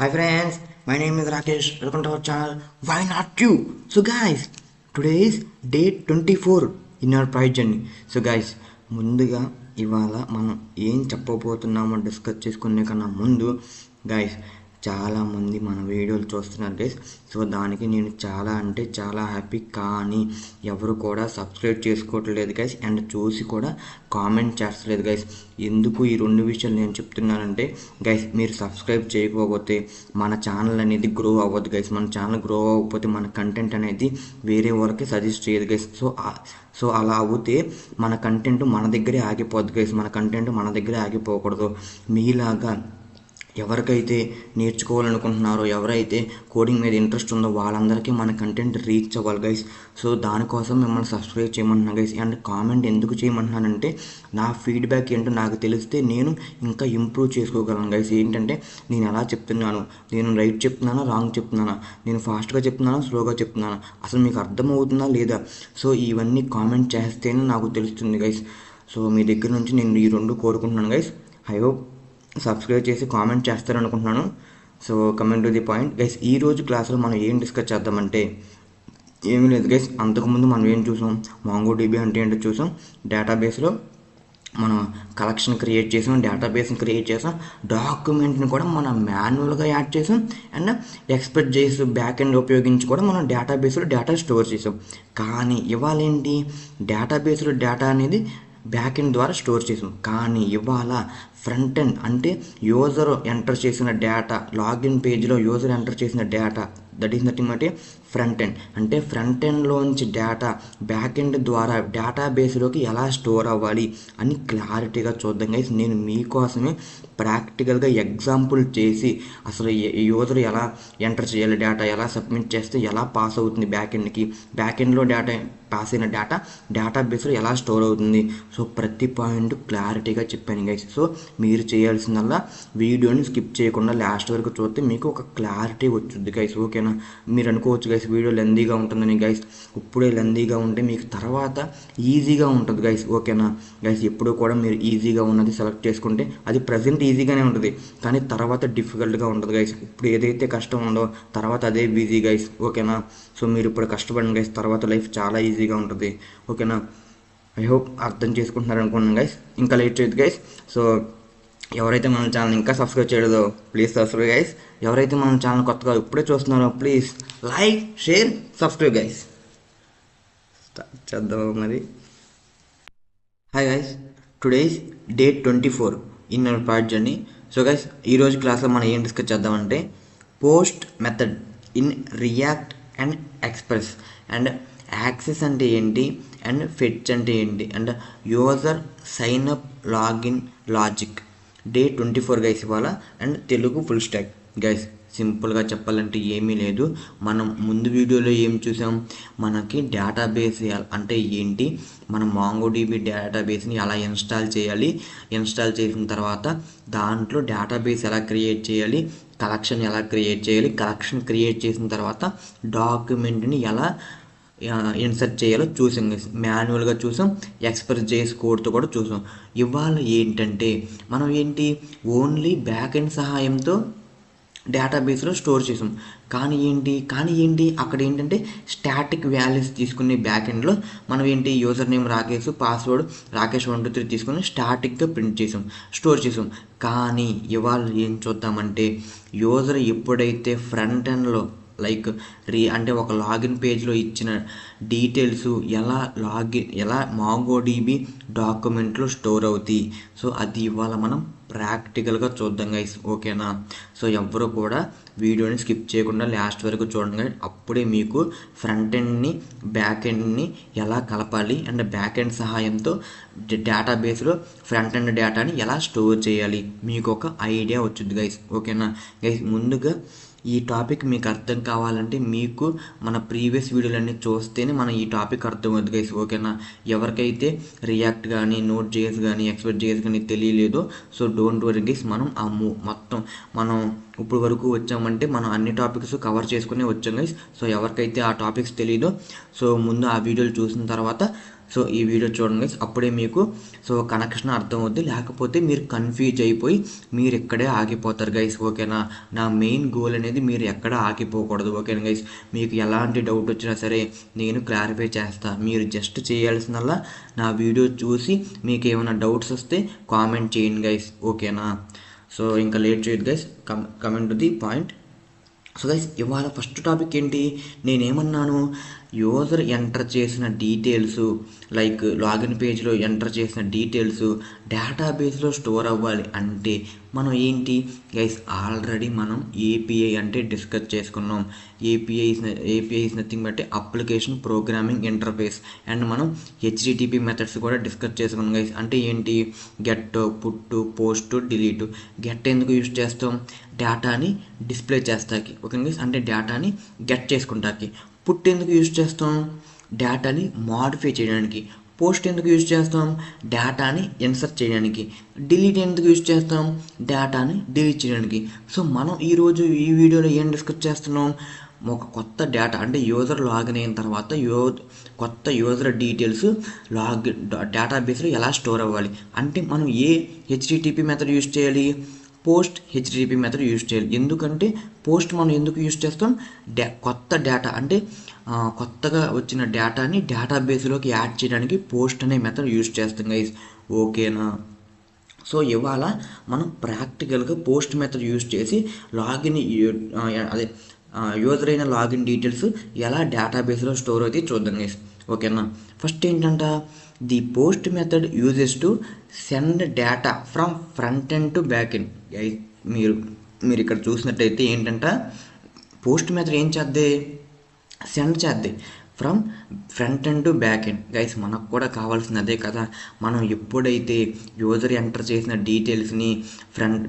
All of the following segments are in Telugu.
Hi friends, my name is Rakesh. Welcome to our channel. Why not you? So guys, today is day 24 in our pride journey. So guys, ముందుగా ఇవాళ మనం ఏం చెప్పబోతున్నామో డిస్కస్ చేసుకునే కన్నా ముందు గైస్ చాలామంది మన వీడియోలు చూస్తున్నారు గైస్. సో దానికి నేను చాలా అంటే చాలా హ్యాపీ, కానీ ఎవరు కూడా సబ్స్క్రైబ్ చేసుకోవట్లేదు గైస్, అండ్ చూసి కూడా కామెంట్ చేస్తలేదు గైస్. ఎందుకు ఈ రెండు విషయాలు నేను చెప్తున్నానంటే గైస్, మీరు సబ్స్క్రైబ్ చేయకపోతే మన ఛానల్ అనేది గ్రో అవ్వదు గైస్. మన ఛానల్ గ్రో అవ్వకపోతే మన కంటెంట్ అనేది వేరే వాళ్ళకి సజెస్ట్ చేయదు గైస్. సో అలా అవుతే మన కంటెంట్ మన దగ్గరే ఆగిపోద్ది గైస్. మన కంటెంట్ మన దగ్గరే ఆగిపోకూడదు. మీలాగా ఎవరికైతే నేర్చుకోవాలనుకుంటున్నారో, ఎవరైతే కోడింగ్ మీద ఇంట్రెస్ట్ ఉందో వాళ్ళందరికీ మన కంటెంట్ రీచ్ అవ్వాలి గైస్. సో దానికోసం మిమ్మల్ని సబ్స్క్రైబ్ చేయమంటున్నాను గైస్. అండ్ కామెంట్ ఎందుకు చేయమంటున్నానంటే నా ఫీడ్బ్యాక్ ఏంటో నాకు తెలిస్తే నేను ఇంకా ఇంప్రూవ్ చేసుకోగలను గైస్. ఏంటంటే నేను ఎలా చెప్తున్నాను, నేను రైట్ చెప్తున్నానా రాంగ్ చెప్తున్నానా, నేను ఫాస్ట్గా చెప్తున్నానా స్లోగా చెప్తున్నానా, అసలు మీకు అర్థమవుతుందా లేదా, సో ఇవన్నీ కామెంట్ చేస్తేనే నాకు తెలుస్తుంది గైస్. సో మీ దగ్గర నుంచి నేను ఈ రెండు కోరుకుంటున్నాను గైస్. ఐ హోప్ సబ్స్క్రైబ్ చేసి కామెంట్ చేస్తారనుకుంటున్నాను. So coming to the point guys, ఈరోజు క్లాస్లో మనం ఏం డిస్కస్ చేద్దామంటే ఏమీ లేదు గైస్. అంతకుముందు మనం ఏం చూసాం, మాంగోడిబి అంటే ఏంటో చూసాం. డేటాబేస్లో మనం కలెక్షన్ క్రియేట్ చేసాం, డేటాబేస్ని క్రియేట్ చేసాం, డాక్యుమెంట్ని కూడా మనం మాన్యువల్గా యాడ్ చేసాం, అండ్ ఎక్స్పెక్ట్ చేసి బ్యాక్ ఎండ్ ఉపయోగించి కూడా మనం డేటాబేస్లో డేటా స్టోర్ చేసాం. కానీ ఇవాళ ఏంటి, డేటాబేస్లో డేటా అనేది బ్యాక్ ఎండ్ ద్వారా స్టోర్ చేసాం. కానీ ఇవాళ ఫ్రంట్ ఎండ్ అంటే యూజర్ ఎంటర్ చేసిన డేటా, లాగిన్ పేజ్లో యూజర్ ఎంటర్ చేసిన data, that is nothing but front end. అంటే ఫ్రంట్ ఎండ్లోంచి డేటా బ్యాక్ ఎండ్ ద్వారా డేటాబేస్లోకి ఎలా స్టోర్ అవ్వాలి అని క్లారిటీగా చూద్దాం గైస్. నేను మీకోసమే ప్రాక్టికల్గా ఎగ్జాంపుల్ చేసి అసలు యూజర్ ఎలా ఎంటర్ చేయాలి, డేటా ఎలా సబ్మిట్ చేస్తే ఎలా పాస్ అవుతుంది బ్యాక్ ఎండ్కి, బ్యాక్ ఎండ్లో డేటా పాస్ అయిన డేటా డేటాబేస్లో ఎలా స్టోర్ అవుతుంది, సో ప్రతి పాయింట్ క్లారిటీగా చెప్పాను గైస్. సో మీరు చేయాల్సిందల్లా వీడియోని స్కిప్ చేయకుండా లాస్ట్ వరకు చూస్తే మీకు ఒక క్లారిటీ వచ్చింది గైస్. ఓకేనా, మీరు అనుకోవచ్చు గైస్ వీడియో లెందీగా ఉంటుందని. గైస్ ఇప్పుడే లెందీగా ఉంటే మీకు తర్వాత ఈజీగా ఉంటుంది గైస్. ఓకేనా గైస్, ఎప్పుడు కూడా మీరు ఈజీగా ఉన్నది సెలెక్ట్ చేసుకుంటే అది ప్రజెంట్ ఈజీగానే ఉంటుంది, కానీ తర్వాత డిఫికల్ట్గా ఉంటుంది గైస్. ఇప్పుడు ఏదైతే కష్టం ఉందో తర్వాత అదే బిజీ గైస్. ఓకేనా, సో మీరు ఇప్పుడు కష్టపడండి గైస్, తర్వాత లైఫ్ చాలా ఈజీగా ఉంటుంది. ఓకేనా, ఐ హోప్ అర్థం చేసుకుంటున్నారు అనుకున్నాను గైస్. ఇంకా లేట్ చేయదు గైస్. సో ఎవరైతే మన ఛానల్ ఇంకా సబ్స్క్రైబ్ చేయలేదో ప్లీజ్ సబ్స్క్రైబ్ గైస్. ఎవరైతే మన ఛానల్ కొత్తగా ఇప్పుడే చూస్తున్నారో please like, share, subscribe guys. Start చేద్దాం మరి. Hi guys, today is day 24 in our project journey. So guys ఈరోజు క్లాస్లో మనం ఏం డిస్కస్ చేద్దామంటే post method in React and Express, and Axios అంటే ఏంటి, అండ్ ఫెచ్ అంటే ఏంటి, and user sign up login logic. Day 24 guys ఇవాళ, and Telugu full stack guys. సింపుల్గా చెప్పాలంటే ఏమీ లేదు. మనం ముందు వీడియోలో ఏం చూసాం, మనకి డేటాబేస్ అంటే ఏంటి, మనం మాంగోడిబి డేటాబేస్ని ఎలా ఇన్స్టాల్ చేయాలి, ఇన్స్టాల్ చేసిన తర్వాత దాంట్లో డేటాబేస్ ఎలా క్రియేట్ చేయాలి, కలెక్షన్ ఎలా క్రియేట్ చేయాలి, కలెక్షన్ క్రియేట్ చేసిన తర్వాత డాక్యుమెంట్ని ఎలా ఇన్సర్ట్ చేయాలో చూసాం గైస్. మాన్యువల్గా చూసాం, ఎక్స్ప్రెస్ జేఎస్ కోడ్తో కూడా చూసాం. ఇవాళ ఏంటంటే మనం ఏంటి ఓన్లీ బ్యాక్ ఎండ్ సహాయంతో డేటాబేస్లో స్టోర్ చేసాం. కానీ ఏంటి అక్కడ ఏంటంటే స్టాటిక్ వాల్యూస్ తీసుకునే బ్యాక్ ఎండ్లో మనం ఏంటి user name Rakesh, password Rakesh 123 తీసుకుని స్టాటిక్గా ప్రింట్ చేసాం, స్టోర్ చేసాం. కానీ ఇవాళ ఏం చూద్దామంటే యూజర్ ఎప్పుడైతే ఫ్రంట్ ఎండ్లో లైక్ అంటే ఒక లాగిన్ పేజ్లో ఇచ్చిన డీటెయిల్స్ ఎలా మాంగోడిబి డాక్యుమెంట్లో స్టోర్ అవుతాయి, సో అది ఇవాళ మనం ప్రాక్టికల్గా చూద్దాం గైస్. ఓకేనా, సో ఎవరు కూడా వీడియోని స్కిప్ చేయకుండా లాస్ట్ వరకు చూడండి. అప్పుడే మీకు ఫ్రంట్ ఎండ్ని బ్యాక్ ఎండ్ని ఎలా కలపాలి, అండ్ బ్యాక్ ఎండ్ సహాయంతో డేటాబేస్లో ఫ్రంట్ ఎండ్ డేటాని ఎలా స్టోర్ చేయాలి మీకు ఒక ఐడియా వచ్చింది గైస్. ఓకేనా గైస్, ముందుగా ఈ టాపిక్ మీకు అర్థం కావాలంటే మీకు మన ప్రీవియస్ వీడియోలన్నీ చూస్తేనే మన ఈ టాపిక్ అర్థమవుతుంది గైస్. ఓకేనా, ఎవరికైతే రియాక్ట్ కానీ నోట్ జేఎస్ కానీ ఎక్స్పెక్ట్ జేఎస్ కానీ తెలియలేదో సో డోంట్ వరీ గైస్, మనం మొత్తం మనం ఇప్పుడు వరకు వచ్చామంటే మనం అన్ని టాపిక్స్ కవర్ చేసుకునే వచ్చాం గైస్. సో ఎవరికైతే ఆ టాపిక్స్ తెలియదో సో ముందు ఆ వీడియోలు చూసిన తర్వాత సో ఈ వీడియో చూడండి గైస్, అప్పుడే మీకు సో కనెక్షన్ అర్థమవుద్ది. లేకపోతే మీరు కన్ఫ్యూజ్ అయిపోయి మీరు ఇక్కడే ఆగిపోతారు గైస్. ఓకేనా, నా మెయిన్ గోల్ అనేది మీరు ఎక్కడ ఆగిపోకూడదు. ఓకేనా గైస్, మీకు ఎలాంటి డౌట్ వచ్చినా సరే నేను క్లారిఫై చేస్తా. మీరు జస్ట్ చేయాల్సిందల్లా నా వీడియో చూసి మీకు ఏమైనా డౌట్స్ వస్తే కామెంట్ చేయండి గైస్. ఓకేనా, సో ఇంకా లేట్ చేయదు guys, comment to the point. So guys, ఇవాళ ఫస్ట్ టాపిక్ ఏంటి, నేనేమన్నాను, యూజర్ ఎంటర్ చేసిన డీటెయిల్స్ లైక్ లాగిన్ పేజ్లో ఎంటర్ చేసిన డీటెయిల్స్ డేటాబేస్లో స్టోర్ అవ్వాలి అంటే మనం ఏంటి గైస్, ఆల్రెడీ మనం ఏపీఐ అంటే డిస్కస్ చేసుకున్నాం. API is nothing but application programming interface. And మనం హెచ్డిటిపి మెథడ్స్ కూడా డిస్కస్ చేసుకున్నాం గైస్. అంటే ఏంటి, get, put, post, delete. Get ఎందుకు యూజ్ చేస్తాం, డేటాని డిస్ప్లే చేస్తాకి. ఓకే గైస్, అంటే డేటాని గెట్ చేసుకుంటాకి. పుట్ ఎందుకు యూజ్ చేస్తాం, డేటాని మాడిఫై చేయడానికి. పోస్ట్ ఎందుకు యూజ్ చేస్తాం, డేటాని ఇన్సర్ట్ చేయడానికి. డిలీట్ ఎందుకు యూజ్ చేస్తాం, డేటాని డిలీట్ చేయడానికి. సో మనం ఈరోజు ఈ వీడియోలో ఏం డిస్కస్ చేస్తున్నాం, ఒక కొత్త డేటా అంటే యూజర్ లాగిన్ అయిన తర్వాత కొత్త యూజర్ డీటెయిల్స్ డేటాబేస్లో ఎలా స్టోర్ అవ్వాలి అంటే మనం ఏ హెచ్డిటిపి మెథడ్ యూజ్ చేయాలి, పోస్ట్ హెచ్డిటిపి మెథడ్ యూజ్ చేయాలి. ఎందుకంటే పోస్ట్ మనం ఎందుకు యూజ్ చేస్తాం, కొత్త డేటా అంటే కొత్తగా వచ్చిన డేటాని డేటాబేస్లోకి యాడ్ చేయడానికి పోస్ట్ అనే మెథడ్ యూజ్ చేస్తాం గైస్. ఓకేనా, సో ఇవాళ మనం ప్రాక్టికల్గా పోస్ట్ మెథడ్ యూజ్ చేసి అదే యూజర్ అయిన లాగిన్ డీటెయిల్స్ ఎలా డేటాబేస్లో స్టోర్ అవుతాయి చూద్దాం గైస్. ఓకేనా, ఫస్ట్ ఏంటంట, the post method uses to send data from front end to back end. మీరు ఇక్కడ చూసినట్టయితే ఏంటంట, పోస్ట్ మెథడ్ ఏం చేద్ది, సెండ్ చేద్ది from front end to back end. Guys మనకు కూడా కావాల్సింది అదే కదా. మనం ఎప్పుడైతే యూజర్ ఎంటర్ చేసిన డీటెయిల్స్ని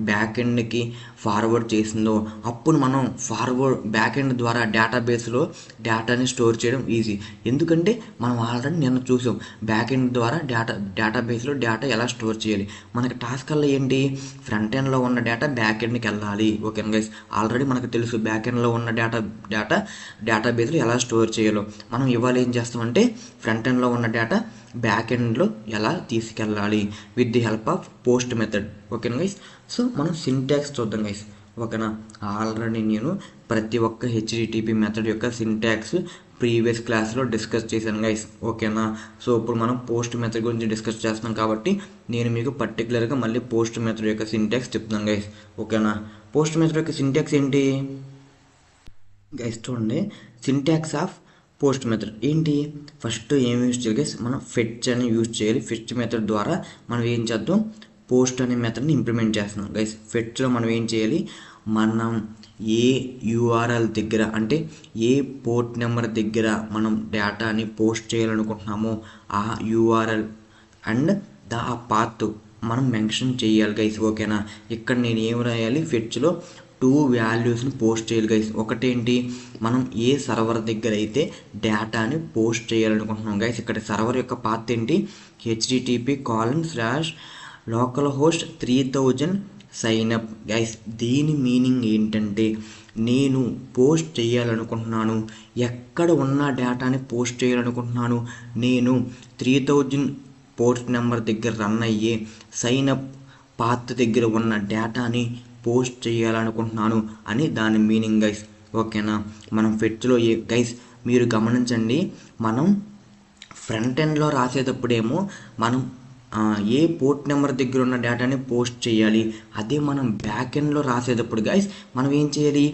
బ్యాక్ ఎండ్కి ఫార్వర్డ్ చేసిందో అప్పుడు మనం బ్యాక్ ఎండ్ ద్వారా డేటాబేస్లో డేటాని స్టోర్ చేయడం ఈజీ. ఎందుకంటే మనం ఆల్రెడీ నిన్న చూసాం బ్యాక్ ఎండ్ ద్వారా డేటాబేస్లో డేటా ఎలా స్టోర్ చేయాలి. మనకి టాస్క్ అలా ఏంటి, ఫ్రంట్ ఎండ్లో ఉన్న డేటా బ్యాక్ ఎండ్కి వెళ్ళాలి. ఓకే గైస్, ఆల్రెడీ మనకు తెలుసు బ్యాక్ ఎండ్లో ఉన్న డేటాబేస్లో ఎలా స్టోర్ చేయాలో. మనం ఇవాళ ఏం చేస్తామంటే ఫ్రంట్ ఎండ్లో ఉన్న డేటా బ్యాక్ ఎండ్లో ఎలా తీసుకెళ్ళాలి with the help of post method. ఓకేనా గైస్, సో మనం సింటాక్స్ చూద్దాం గైస్. ఓకేనా, ఆల్రెడీ నేను ప్రతి ఒక్క హెచ్డిటిపి మెథడ్ యొక్క సింటాక్స్ ప్రీవియస్ క్లాస్లో డిస్కస్ చేశాను గైస్. ఓకేనా, సో ఇప్పుడు మనం పోస్ట్ మెథడ్ గురించి డిస్కస్ చేస్తున్నాం కాబట్టి నేను మీకు పర్టికులర్గా మళ్ళీ పోస్ట్ మెథడ్ యొక్క సింటాక్స్ చెప్తున్నాను గైస్. ఓకేనా, పోస్ట్ మెథడ్ యొక్క సింటాక్స్ ఏంటి గైస్, చూడండి, సింటాక్స్ ఆఫ్ పోస్ట్ మెథడ్ ఏంటి, ఫస్ట్ ఏం యూజ్ చేయాలి గైస్, మనం ఫెచ్ అని యూజ్ చేయాలి. ఫెచ్ మెథడ్ ద్వారా మనం ఏం చేద్దాం, పోస్ట్ అనే మెథడ్ని ఇంప్లిమెంట్ చేస్తున్నాం గైస్. ఫెచ్లో మనం ఏం చేయాలి, మనం ఏ యూఆర్ఎల్ దగ్గర అంటే ఏ పోర్ట్ నెంబర్ దగ్గర మనం డేటాని పోస్ట్ చేయాలనుకుంటున్నామో ఆ యూఆర్ఎల్ అండ్ ఆ పాత్ మనం మెన్షన్ చేయాలి గైస్. ఓకేనా, ఇక్కడ నేను ఏం రాయాలి, ఫెచ్లో 2 వాల్యూస్ని పోస్ట్ చేయాలి గైస్. ఒకటేంటి, మనం ఏ సర్వర్ దగ్గర అయితే డేటాని పోస్ట్ చేయాలనుకుంటున్నాం గైస్. ఇక్కడ సర్వర్ యొక్క పాత్ ఏంటి, http://localhost 3000 సైన్అప్ గైస్. దీని మీనింగ్ ఏంటంటే నేను పోస్ట్ చేయాలనుకుంటున్నాను, ఎక్కడ ఉన్న డేటాని పోస్ట్ చేయాలనుకుంటున్నాను, నేను 3000 పోర్ట్ నెంబర్ దగ్గర రన్ అయ్యే సైన్అప్ పాత్ దగ్గర ఉన్న డేటాని పోస్ట్ చేయాలనుకుంటున్నాను అని దాని మీనింగ్ గైస్. ఓకేనా, మనం ఫెచ్లో గైస్ మీరు గమనించండి, మనం ఫ్రంట్ ఎండ్లో రాసేటప్పుడేమో మనం ఏ పోర్ట్ నెంబర్ దగ్గర ఉన్న డేటాని పోస్ట్ చేయాలి. అదే మనం బ్యాక్ ఎండ్లో రాసేటప్పుడు గైస్ మనం ఏం చేయాలి,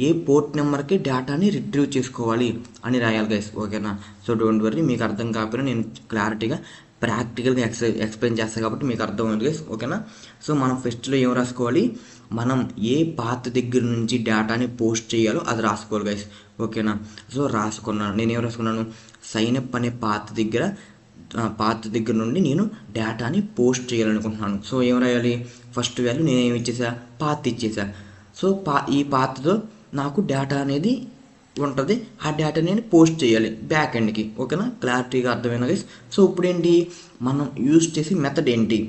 ఏ పోర్ట్ నెంబర్కి డేటాని రిట్రీవ్ చేసుకోవాలి అని రాయాలి గైస్. ఓకేనా, సో డోంట్ వరీ, మీకు అర్థం కాకపోయినా నేను క్లారిటీగా ప్రాక్టికల్గా ఎక్స్ప్లెయిన్ చేస్తాను కాబట్టి మీకు అర్థమవుతుంది గైస్. ఓకేనా, సో మనం ఫస్ట్లో ఏం రాసుకోవాలి, మనం ఏ పాత్ దగ్గర నుంచి డేటాని పోస్ట్ చేయాలో అది రాసుకోవాలి గైస్. ఓకేనా, సో రాసుకున్నాను, నేనేం రాసుకున్నాను, సైన్అప్ అనే పాత్ దగ్గర నుండి నేను డేటాని పోస్ట్ చేయాలనుకుంటున్నాను. సో ఏం రాయాలి, ఫస్ట్ వాల్యూ నేనేమి ఇచ్చేసా, పాత్ ఇచ్చేసా. సో ఈ పాత్తో నాకు డేటా అనేది ఉంటుంది, ఆ డేటా నేను పోస్ట్ చేయాలి బ్యాక్ ఎండ్కి. ఓకేనా, క్లారిటీగా అర్థమైనా గైస్. సో ఇప్పుడు ఏంటి, మనం యూజ్ చేసే మెథడ్ ఏంటి,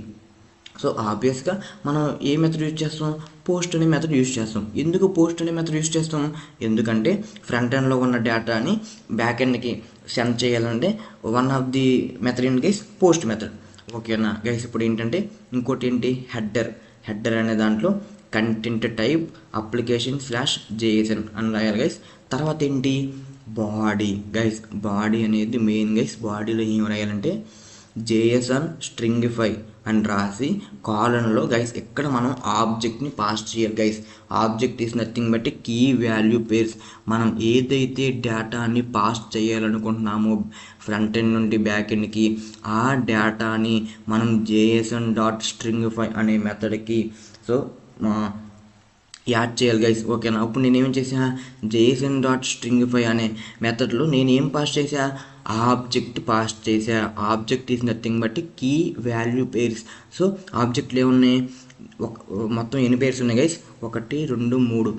సో ఆబ్వియస్గా మనం ఏ మెథడ్ యూజ్ చేస్తాం, పోస్ట్ అనే మెథడ్ యూజ్ చేస్తాం. ఎందుకు పోస్ట్ అనే మెథడ్ యూజ్ చేస్తాం, ఎందుకంటే ఫ్రంట్ ఎండ్లో ఉన్న డేటాని బ్యాక్ ఎండ్కి సెండ్ చేయాలంటే one of the method in guys post method. ఓకేనా గైస్, ఇప్పుడు ఏంటంటే ఇంకోటి ఏంటి, హెడ్డర్ అనే దాంట్లో కంటెంట్ టైప్ అప్లికేషన్ /JSON అని రాయాలి గైస్. తర్వాత ఏంటి, బాడీ అనేది మెయిన్ గైస్. బాడీలో ఏం రాయాలంటే JSON స్ట్రింగిఫై అని రాసి కాలన్లో గైస్ ఇక్కడ మనం ఆబ్జెక్ట్ని పాస్ చేయాలి guys. Object is nothing but key value pairs. మనం ఏదైతే డేటాని పాస్ చేయాలనుకుంటున్నామో ఫ్రంట్ ఎండ్ నుండి బ్యాక్ ఎండ్కి, ఆ డేటాని మనం JSON.stringify అనే మెథడ్కి సో యాడ్ చేయాలి గైస్. ఓకేనా, ఇప్పుడు నేనేం చేసా, JSON.stringify అనే మెథడ్లో నేనేం పాస్ చేసా, ఆబ్జెక్ట్ పాస్ చేసా. Object is nothing but key value pairs. So ఆబ్జెక్ట్లు ఏమున్నాయి, మొత్తం ఎన్ని పేర్స్ ఉన్నాయి guys, 1 2 3.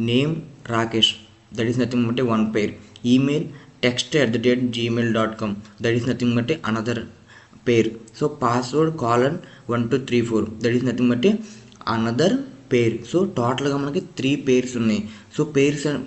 Name Rakesh, that is nothing but 1 pair. Email text@gmail.com, that is nothing but another pair. So password :1 2 3 4, that is nothing but another pair. So టోటల్గా మనకి 3 పేర్స్ ఉన్నాయి. సో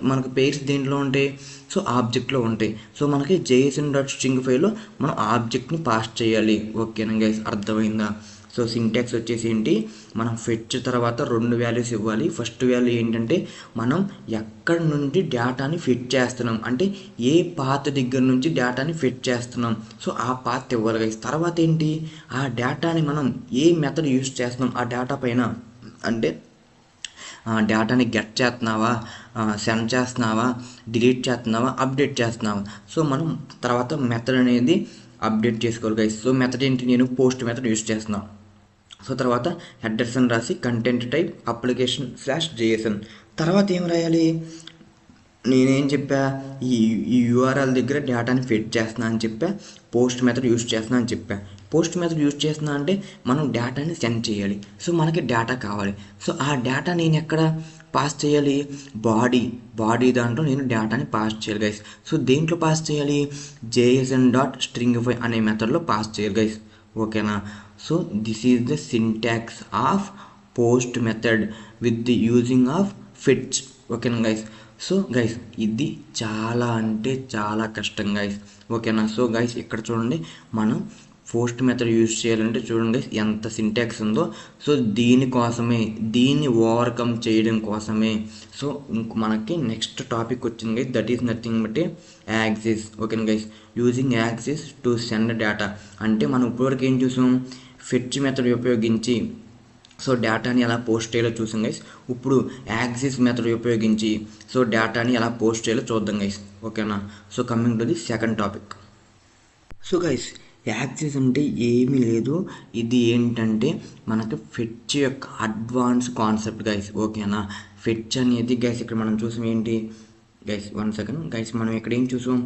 మనకి పేర్స్ దేంట్లో ఉంటాయి, సో ఆబ్జెక్ట్లో ఉంటాయి. సో మనకి JSON.stringifyలో మనం ఆబ్జెక్ట్ని పాస్ చేయాలి. ఓకేనా గైస్, అర్థమైందా? సో సింటాక్స్ వచ్చేసి ఏంటి, మనం ఫెచ్ తర్వాత 2 వాల్యూస్ ఇవ్వాలి. ఫస్ట్ వాల్యూ ఏంటంటే మనం ఎక్కడి నుండి డేటాని ఫిట్ చేస్తున్నాం, అంటే ఏ పాత్ దగ్గర నుంచి డేటాని ఫిట్ చేస్తున్నాం, సో ఆ పాత్ ఇవ్వాలి గైస్. తర్వాత ఏంటి, ఆ డేటాని మనం ఏ మెథడ్ యూజ్ చేస్తున్నాం ఆ డేటా పైన, అంటే డేటాని గెట్ చేస్తున్నావా, సెండ్ చేస్తున్నావా, డిలీట్ చేస్తున్నావా, అప్డేట్ చేస్తున్నావా. సో మనం తర్వాత మెథడ్ అనేది అప్డేట్ చేసుకోవాలి గైస్. సో మెథడ్ ఏంటి, నేను పోస్ట్ మెథడ్ యూజ్ చేస్తున్నాను. సో తర్వాత హెడర్స్ అని రాసి కంటెంట్ టైప్ అప్లికేషన్ /JSON. తర్వాత ఏం రాయాలి, నేనేం చెప్పా, ఈ URL దగ్గర డేటాని ఫిట్ చేస్తున్నా అని చెప్పా, పోస్ట్ మెథడ్ యూజ్ చేస్తున్నా అని చెప్పా. పోస్ట్ మెథడ్ యూజ్ చేస్తున్నా అంటే మనం డేటాని సెండ్ చేయాలి. సో మనకి డేటా కావాలి. సో ఆ డేటా నేను ఎక్కడ పాస్ చేయాలి, బాడీ దాంట్లో నేను డేటాని పాస్ చేయాలి గైస్. సో దేంట్లో పాస్ చేయాలి, JSON.stringify అనే మెథడ్లో పాస్ చేయాలి గైస్. ఓకేనా, so this is the syntax of post method with the using of fits. ఓకేనా గైస్. సో గైస్ ఇది చాలా అంటే చాలా కష్టం గైస్. ఓకేనా, సో గైస్ ఇక్కడ చూడండి, మనం పోస్ట్ మెథడ్ యూజ్ చేయాలంటే చూడండి గైస్ ఎంత సింటాక్స్ ఉందో. సో దీన్ని ఓవర్కమ్ చేయడం కోసమే సో మనకి నెక్స్ట్ టాపిక్ వచ్చింది guys, that is nothing but Axios. ఓకేనా guys, using Axios to send data. అంటే మనం ఇప్పటివరకు ఏం చూసాం, ఫెచ్ మెథడ్ ఉపయోగించి సో డేటాని ఎలా పోస్ట్ చేయాలో చూసాం గైస్. ఇప్పుడు యాక్సెస్ మెథడ్ ఉపయోగించి సో డేటాని ఎలా పోస్ట్ చేయాలో చూద్దాం గైస్. ఓకేనా, so coming to the second topic. So guys access అంటే ఏమీ లేదు, ఇది ఏంటంటే మనకి ఫెచ్ యొక్క అడ్వాన్స్ కాన్సెప్ట్ గైస్. ఓకేనా, ఫెచ్ అనేది గైస్ ఇక్కడ మనం చూసాం ఏంటి గైస్, 1 సెకండ్ గైస్, మనం ఇక్కడ ఏం చూసాం,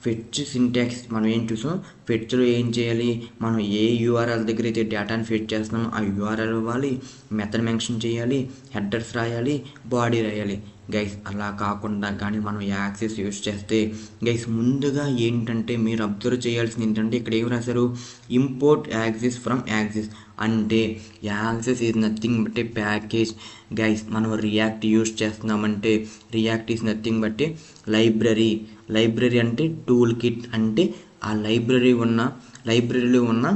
ఫెచ్ సింటాక్స్ మనం ఏం చూసాం, ఫెచ్లో ఏం చేయాలి, మనం ఏ URL దగ్గర అయితే డేటాని ఫెచ్ చేస్తున్నామో ఆ URL ఇవ్వాలి, మెథడ్ మెన్షన్ చేయాలి, హెడర్స్ రాయాలి, బాడీ రాయాలి గైస్. అలా కాకుండా కానీ మనం యాక్సెస్ యూజ్ చేస్తే గైస్ ముందుగా ఏంటంటే మీరు అబ్జర్వ్ చేయాల్సింది ఏంటంటే ఇక్కడ ఏం రాశారు, ఇంపోర్ట్ యాక్సెస్ ఫ్రమ్ యాక్సెస్. అంటే access is nothing but A package guys. మనం రియాక్ట్ యూజ్ చేస్తున్నామంటే react is nothing but a library అంటే టూల్ కిట్. అంటే ఆ లైబ్రరీలో ఉన్న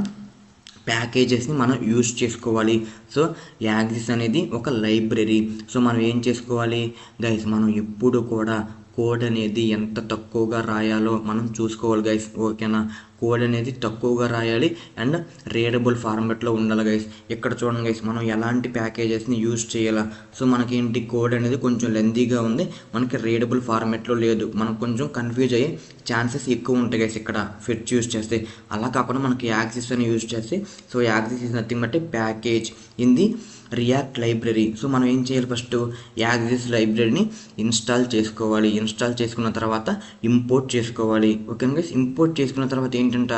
ప్యాకేజెస్ని మనం యూజ్ చేసుకోవాలి. సో యాక్సెస్ అనేది ఒక లైబ్రరీ. సో మనం ఏం చేసుకోవాలి గైస్, మనం ఎప్పుడు కూడా కోడ్ అనేది ఎంత తక్కువగా రాయాలో మనం చూసుకోవాలి గైస్. ఓకేనా, కోడ్ అనేది తక్కువగా రాయాలి అండ్ రీడబుల్ ఫార్మాట్లో ఉండాలి గైస్. ఇక్కడ చూడండి గైస్, మనం ఎలాంటి ప్యాకేజెస్ని యూజ్ చేయాలా. సో మనకేంటి కోడ్ అనేది కొంచెం లెంతీగా ఉంది, మనకి రీడబుల్ ఫార్మాట్లో లేదు, మనకు కొంచెం కన్ఫ్యూజ్ అయ్యే ఛాన్సెస్ ఎక్కువ ఉంటాయి గైస్ ఇక్కడ ఫిట్ యూజ్ చేస్తే. అలా కాకుండా మనకి యాక్సెస్ అని యూజ్ చేస్తే so access is nothing but package in the react library. So మనం ఏం చేయాలి, ఫస్ట్ యాక్సెస్ లైబ్రరీని ఇన్స్టాల్ చేసుకోవాలి. ఇన్స్టాల్ చేసుకున్న తర్వాత ఇంపోర్ట్ చేసుకోవాలి. ఓకేనా గైస్, ఇంపోర్ట్ చేసుకున్న తర్వాత ఏంటంట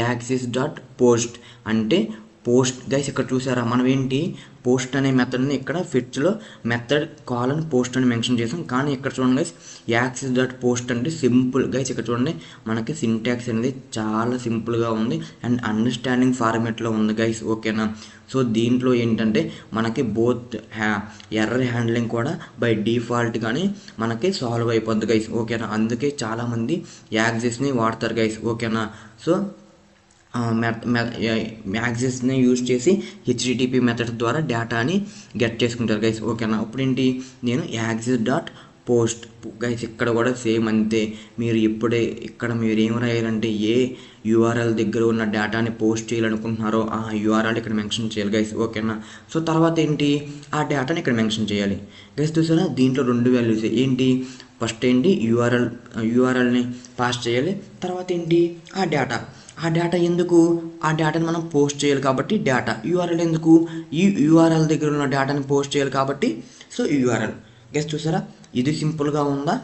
యాక్సెస్.పోస్ట్ అంటే పోస్ట్ గైస్. ఇక్కడ చూసారా మనం ఏంటి పోస్ట్ అనే మెథడ్ని ఇక్కడ ఫిట్స్లో మెథడ్ కావాలని పోస్ట్ అని మెన్షన్ చేసాం. కానీ ఇక్కడ చూడండి గైస్ యాక్సిస్ డాట్ పోస్ట్ అంటే సింపుల్ గైస్. ఇక్కడ చూడండి మనకి సింటాక్స్ అనేది చాలా సింపుల్గా ఉంది అండ్ అండర్స్టాండింగ్ ఫార్మేట్లో ఉంది గైస్. ఓకేనా. సో దీంట్లో ఏంటంటే మనకి బోత్ ఎర్రర్ హ్యాండ్లింగ్ కూడా బై డిఫాల్ట్ కానీ మనకి సాల్వ్ అయిపోద్ది గైస్. ఓకేనా. అందుకే చాలామంది యాక్సిస్ని వాడతారు గైస్. ఓకేనా. సో యాక్సిస్ని యూజ్ చేసి హెచ్టిటిపి మెథడ్ ద్వారా డేటాని గెట్ చేసుకుంటారు గైస్. ఓకేనా. ఇప్పుడు ఏంటి నేను యాక్సిస్ డాట్ పోస్ట్ గైస్ ఇక్కడ కూడా సేమ్ అంతే. మీరు ఇప్పుడే ఇక్కడ మీరు ఏం రాయాలంటే ఏ యూఆర్ఎల్ దగ్గర ఉన్న డేటాని పోస్ట్ చేయాలనుకుంటున్నారో ఆ యూఆర్ఎల్ ఇక్కడ మెన్షన్ చేయాలి గైస్. ఓకేనా. సో తర్వాత ఏంటి ఆ డేటాని ఇక్కడ మెన్షన్ చేయాలి గైస్. చూసారా దీంట్లో 2 వాల్యూస్ ఏంటి, ఫస్ట్ ఏంటి యూఆర్ఎల్ని పాస్ చేయాలి, తర్వాత ఏంటి ఆ డేటా ఎందుకు ఆ డేటాని మనం పోస్ట్ చేయాలి కాబట్టి డేటా, యూఆర్ఎల్ ఎందుకు ఈ యూఆర్ఎల్ దగ్గర ఉన్న డేటాని పోస్ట్ చేయాలి కాబట్టి సో యూఆర్ఎల్ గైస్. చూసారా ఇది సింపుల్గా ఉందా.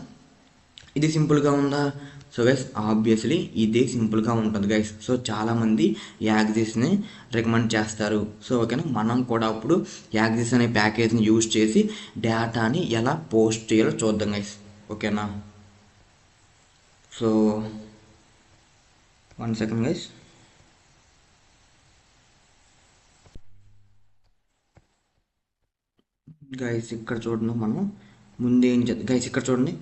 సో గైస్ ఆబ్వియస్లీ ఇదే సింపుల్గా ఉంటుంది గైస్. సో చాలామంది యాక్సిస్ని రికమెండ్ చేస్తారు. సో ఓకేనా. మనం కూడా ఇప్పుడు యాక్సిస్ అనే ప్యాకేజ్ని యూజ్ చేసి డేటాని ఎలా పోస్ట్ చేయాలో చూద్దాం గైస్. ఓకేనా. So 1 second guys. గైస్ ఇక్కడ చూడండి మనం ముందు ఏం చేద్దాం గైస్. ఇక్కడ చూడండి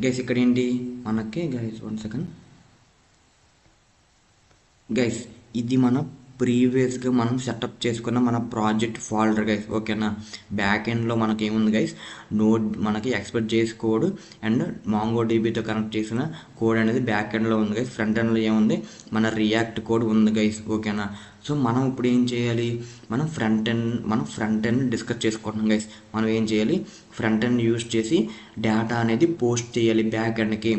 గైస్ ఇక్కడ ఏంటి మనకి గైస్ 1 సెకండ్ గైస్ ఇది మన ప్రీవియస్గా మనం సెటప్ చేసుకున్న మన ప్రాజెక్ట్ ఫోల్డర్ గైస్. ఓకేనా. బ్యాక్ ఎండ్లో మనకి ఏముంది గైస్ నోడ్ మనకి ఎక్స్పెక్ట్ చేసే కోడ్ అండ్ మాంగో డీబీతో కనెక్ట్ చేసిన కోడ్ అనేది బ్యాక్ ఎండ్లో ఉంది గైస్. ఫ్రంట్ ఎండ్లో ఏముంది మన రియాక్ట్ కోడ్ ఉంది గైస్. ఓకేనా. సో మనం ఇప్పుడు ఏం చేయాలి, మనం ఫ్రంట్ ఎండ్ డిస్కస్ చేసుకుంటున్నాం గైస్. మనం ఏం చేయాలి ఫ్రంట్ ఎండ్ యూజ్ చేసి డేటా అనేది పోస్ట్ చేయాలి బ్యాక్ ఎండ్కి.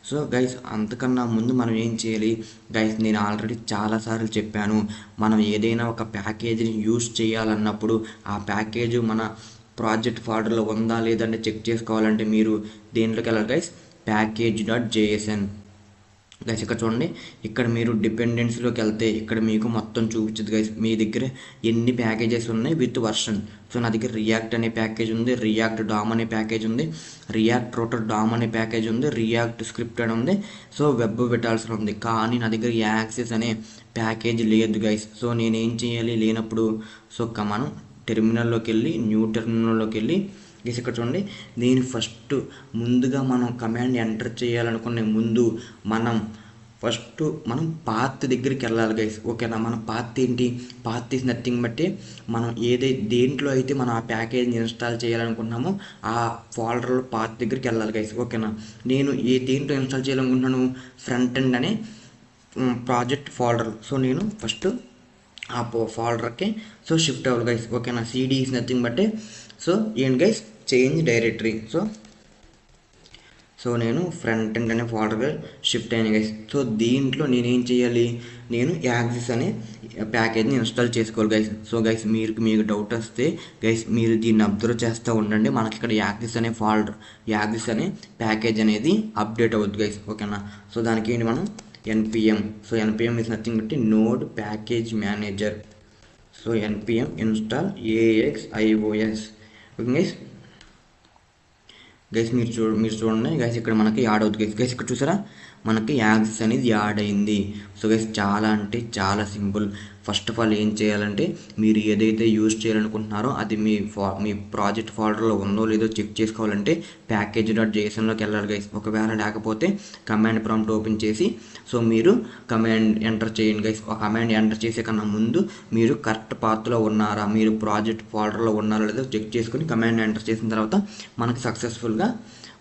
సో గైస్ అంతకన్నా ముందు మనం ఏం చేయాలి గైస్, నేను ఆల్రెడీ చాలాసార్లు చెప్పాను, మనం ఏదైనా ఒక ప్యాకేజీని యూజ్ చేయాలన్నప్పుడు ఆ ప్యాకేజ్ మన ప్రాజెక్ట్ ఫోల్డర్లో ఉందా లేదంటే చెక్ చేసుకోవాలంటే మీరు దేంట్లోకి వెళ్ళాలి గైస్, package.jsn గైస్. ఇక్కడ చూడండి ఇక్కడ మీరు డిపెండెన్సీలోకి వెళ్తే ఇక్కడ మీకు మొత్తం చూపించదు గైస్ మీ దగ్గర ఎన్ని ప్యాకేజెస్ ఉన్నాయి విత్ వర్షన్. సో నా దగ్గర రియాక్ట్ అనే ప్యాకేజ్ ఉంది, రియాక్ట్ డామ్ అనే ప్యాకేజ్ ఉంది, రియాక్ట్ రూటర్ డామ్ అనే ప్యాకేజ్ ఉంది, రియాక్ట్ స్క్రిప్ట్ అని ఉంది, సో వెబ్ విటాల్స్ ఉంది. కానీ నా దగ్గర యాక్సెస్ అనే ప్యాకేజ్ లేదు గైస్. సో నేనేం చేయాలి లేనప్పుడు, సో మనం టెర్మినల్లోకి వెళ్ళి న్యూ టెర్మినల్లోకి వెళ్ళి గైస్ ఇక్కడ చూడండి నేను ఫస్ట్ ముందుగా మనం కమాండ్ ఎంటర్ చేయాలనుకునే ముందు మనం పాత్ దగ్గరికి వెళ్ళాలి గైస్. ఓకేనా. మన పాత్ ఏంటి, పాత్ ఈస్ నథింగ్ బట్టి మనం దేంట్లో అయితే మనం ఆ ప్యాకేజ్ని ఇన్స్టాల్ చేయాలనుకుంటున్నామో ఆ ఫోల్డర్లో పాత్ దగ్గరికి వెళ్ళాలి గైస్. ఓకేనా. నేను దేంట్లో ఇన్స్టాల్ చేయాలనుకుంటున్నాను ఫ్రంట్ ఎండ్ అనే ప్రాజెక్ట్ ఫోల్డర్. సో నేను ఫస్ట్ ఆ ఫోల్డర్కి సో షిఫ్ట్ అవ్వాలి గైస్. ఓకేనా. సిడి ఈస్ నథింగ్ బట్టి సో ఏంటి గైస్ చేంజ్ డైరెక్టరీ. సో నేను ఫ్రంట్ ఎండ్ అనే ఫోల్డర్గా షిఫ్ట్ అయ్యాను గైస్. సో దీంట్లో నేనేం చేయాలి, నేను యాక్సిస్ అనే ప్యాకేజ్ని ఇన్స్టాల్ చేసుకోవాలి గైస్. సో గైస్ మీకు డౌట్ వస్తే గైస్ మీరు దీన్ని అబ్జర్వ్ చేస్తూ ఉండండి. మనకి ఇక్కడ యాక్సిస్ అనే ప్యాకేజ్ అనేది అప్డేట్ అవుద్ది గైస్. ఓకేనా. సో దానికి ఏంటి మనం npm. So npm is nothing బట్టి node package manager. So npm install AXIOS. Okay guys మీరు చూడండి గైస్ ఇక్కడ మనకి యాడ్ అవుతుంది గైస్. ఇక్కడ చూసారా మనకి యాక్సిస్ అనేది యాడ్ అయింది. సో గైస్ చాలా అంటే చాలా సింపుల్. ఫస్ట్ ఆఫ్ ఆల్ ఏం చేయాలంటే మీరు ఏదైతే యూజ్ చేయాలనుకుంటున్నారో అది మీ ప్రాజెక్ట్ ఫోల్డర్లో ఉందో లేదో చెక్ చేసుకోవాలంటే package.jsonలోకి వెళ్ళాలి గైస్. ఒకవేళ లేకపోతే కమాండ్ ప్రాంప్ట్ ఓపెన్ చేసి సో మీరు కమాండ్ ఎంటర్ చేయండి గైస్. ఆ కమాండ్ ఎంటర్ చేసే కన్నా ముందు మీరు కరెక్ట్ పాత్లో ఉన్నారా, మీరు ప్రాజెక్ట్ ఫోల్డర్లో ఉన్నారా లేదో చెక్ చేసుకుని కమాండ్ ఎంటర్ చేసిన తర్వాత మనకి సక్సెస్ఫుల్గా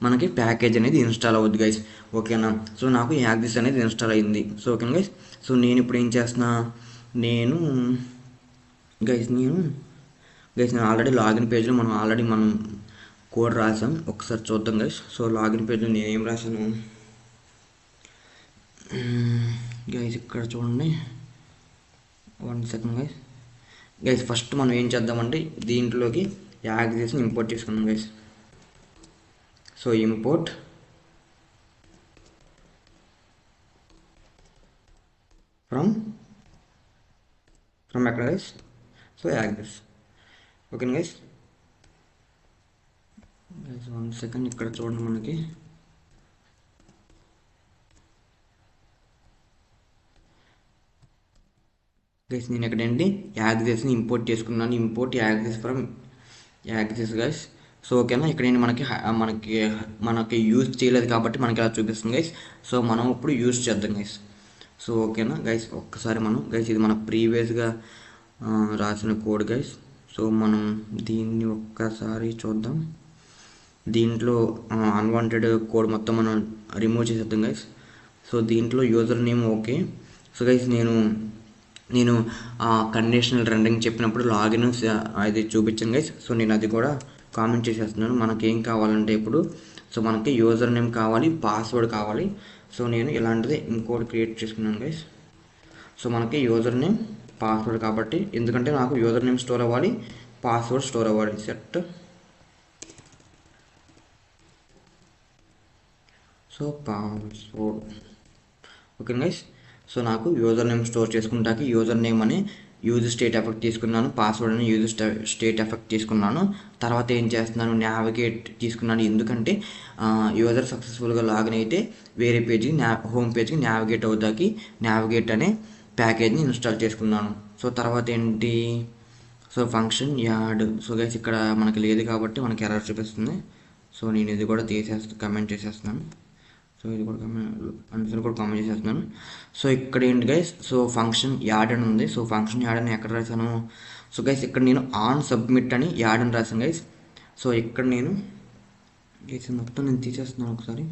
మనకి ప్యాకేజ్ అనేది ఇన్స్టాల్ అవుద్ది గైస్. ఓకేనా. సో నాకు యాక్సిస్ అనేది ఇన్స్టాల్ అయింది. సో ఓకేనా గైస్. సో నేను ఇప్పుడు ఏం చేస్తున్నా, నేను ఆల్రెడీ లాగిన్ పేజ్లో మనం కోడ్ రాసాం. ఒకసారి చూద్దాం గైస్. సో లాగిన్ పేజ్లో నేనేం రాశాను గైస్ ఇక్కడ చూడండి 1 సెకండ్ గైస్. ఫస్ట్ మనం ఏం చేద్దామంటే దీంట్లోకి యాక్సిస్ని ఇంపోర్ట్ చేసుకున్నాం గైస్. సో ఇంపోర్ట్ ఫ్రమ్ ఎక్కడ guys, so axis. Okay guys. 1 second ఇక్కడ చూడండి మనకి గైస్, నేను ఇక్కడ ఏంటి యాక్సెస్ని ఇంపోర్ట్ చేసుకున్నాను. Import access from access guys. So ఓకేనా, ఇక్కడ ఏంటి మనకి మనకి యూజ్ చేయలేదు కాబట్టి మనకి ఇలా చూపిస్తుంది గైస్. సో మనం ఇప్పుడు యూజ్ చేద్దాం గైస్. సో ఓకేనా గైస్, ఒక్కసారి మనం గైస్ ఇది మన ప్రీవియస్గా రాసిన కోడ్ గైస్. సో మనం దీన్ని ఒక్కసారి చూద్దాం. దీంట్లో అన్వాంటెడ్ కోడ్ మొత్తం మనం రిమూవ్ చేసేద్దాం గైస్. సో దీంట్లో user name okay. So guys నేను కండిషనల్ రెండరింగ్ చెప్పినప్పుడు లాగిన్ అది చూపించాను గైస్. సో నేను అది కూడా కామెంట్ చేసేస్తున్నాను. మనకేం కావాలంటే ఇప్పుడు సో మనకి యూజర్ నేమ్ కావాలి, పాస్వర్డ్ కావాలి. సో నేను ఇలాంటిది ఇంకోటి క్రియేట్ చేసుకున్నాను గైస్. సో మనకి యూజర్ నేమ్ పాస్వర్డ్ కాబట్టి, ఎందుకంటే నాకు యూజర్ నేమ్ స్టోర్ అవ్వాలి, పాస్వర్డ్ స్టోర్ అవ్వాలి. Set. So password okay guys. So నాకు యూజర్ నేమ్ స్టోర్ చేసుకుంటాకి యూజర్ నేమ్ అని యూజ్ స్టేట్ ఎఫెక్ట్ తీసుకున్నాను, పాస్వర్డ్ అని యూజ్ స్టేట్ ఎఫెక్ట్ తీసుకున్నాను. తర్వాత ఏం చేస్తున్నాను, నావిగేట్ తీసుకున్నాను. ఎందుకంటే యూజర్ సక్సెస్ఫుల్గా లాగిన్ అయితే వేరే పేజ్కి హోమ్ పేజ్కి నావిగేట్ అవుతాకి నావిగేట్ అనే ప్యాకేజ్ని ఇన్స్టాల్ చేసుకున్నాను. సో తర్వాత ఏంటి, so function add. So guys ఇక్కడ మనకి లేదు కాబట్టి మనకి ఎర్రర్ చూపిస్తుంది. సో నేను ఇది కూడా కమెంట్ చేసేస్తున్నాను. సో ఇది కూడా ఆన్సర్ కూడా కామెంట్ చేసేస్తున్నాను. సో ఇక్కడ ఏంటి గైస్, సో ఫంక్షన్ యాడ్ అని ఉంది. సో ఫంక్షన్ యాడ్ అని ఎక్కడ రాశాను, సో గైస్ ఇక్కడ నేను ఆన్ సబ్మిట్ అని యాడ్ అని రాశాను గైస్. సో ఇక్కడ నేను గైస్ మొత్తం నేను తీసేస్తున్నాను ఒకసారి.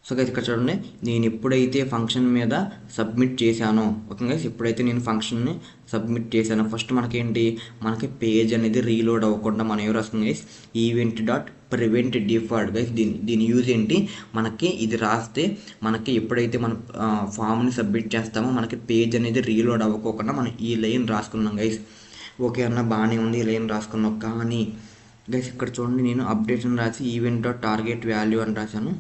సో గైస్ ఇక్కడ చూడండి, నేను ఎప్పుడైతే ఫంక్షన్ మీద సబ్మిట్ చేశానో ఓకే గైస్, ఎప్పుడైతే నేను ఫంక్షన్ని సబ్మిట్ చేశానో ఫస్ట్ మనకి పేజ్ అనేది రీలోడ్ అవ్వకుండా మనం ఏం రాస్తుంది guys, event dot prevent default guys. దీని యూజ్ ఏంటి, మనకి ఇది రాస్తే మనకి ఎప్పుడైతే మనం ఫామ్ని సబ్మిట్ చేస్తామో మనకి పేజ్ అనేది రీలోడ్ అవ్వకోకుండా మనం ఈ లైన్ రాసుకున్నాం గైస్. ఓకే అన్న బాగానే ఉంది, ఈ లైన్ రాసుకున్నాం. కానీ గైస్ ఇక్కడ చూడండి, నేను అప్డేషన్ రాసి ఈవెంట్ డాట్ టార్గెట్ వాల్యూ అని రాశాను.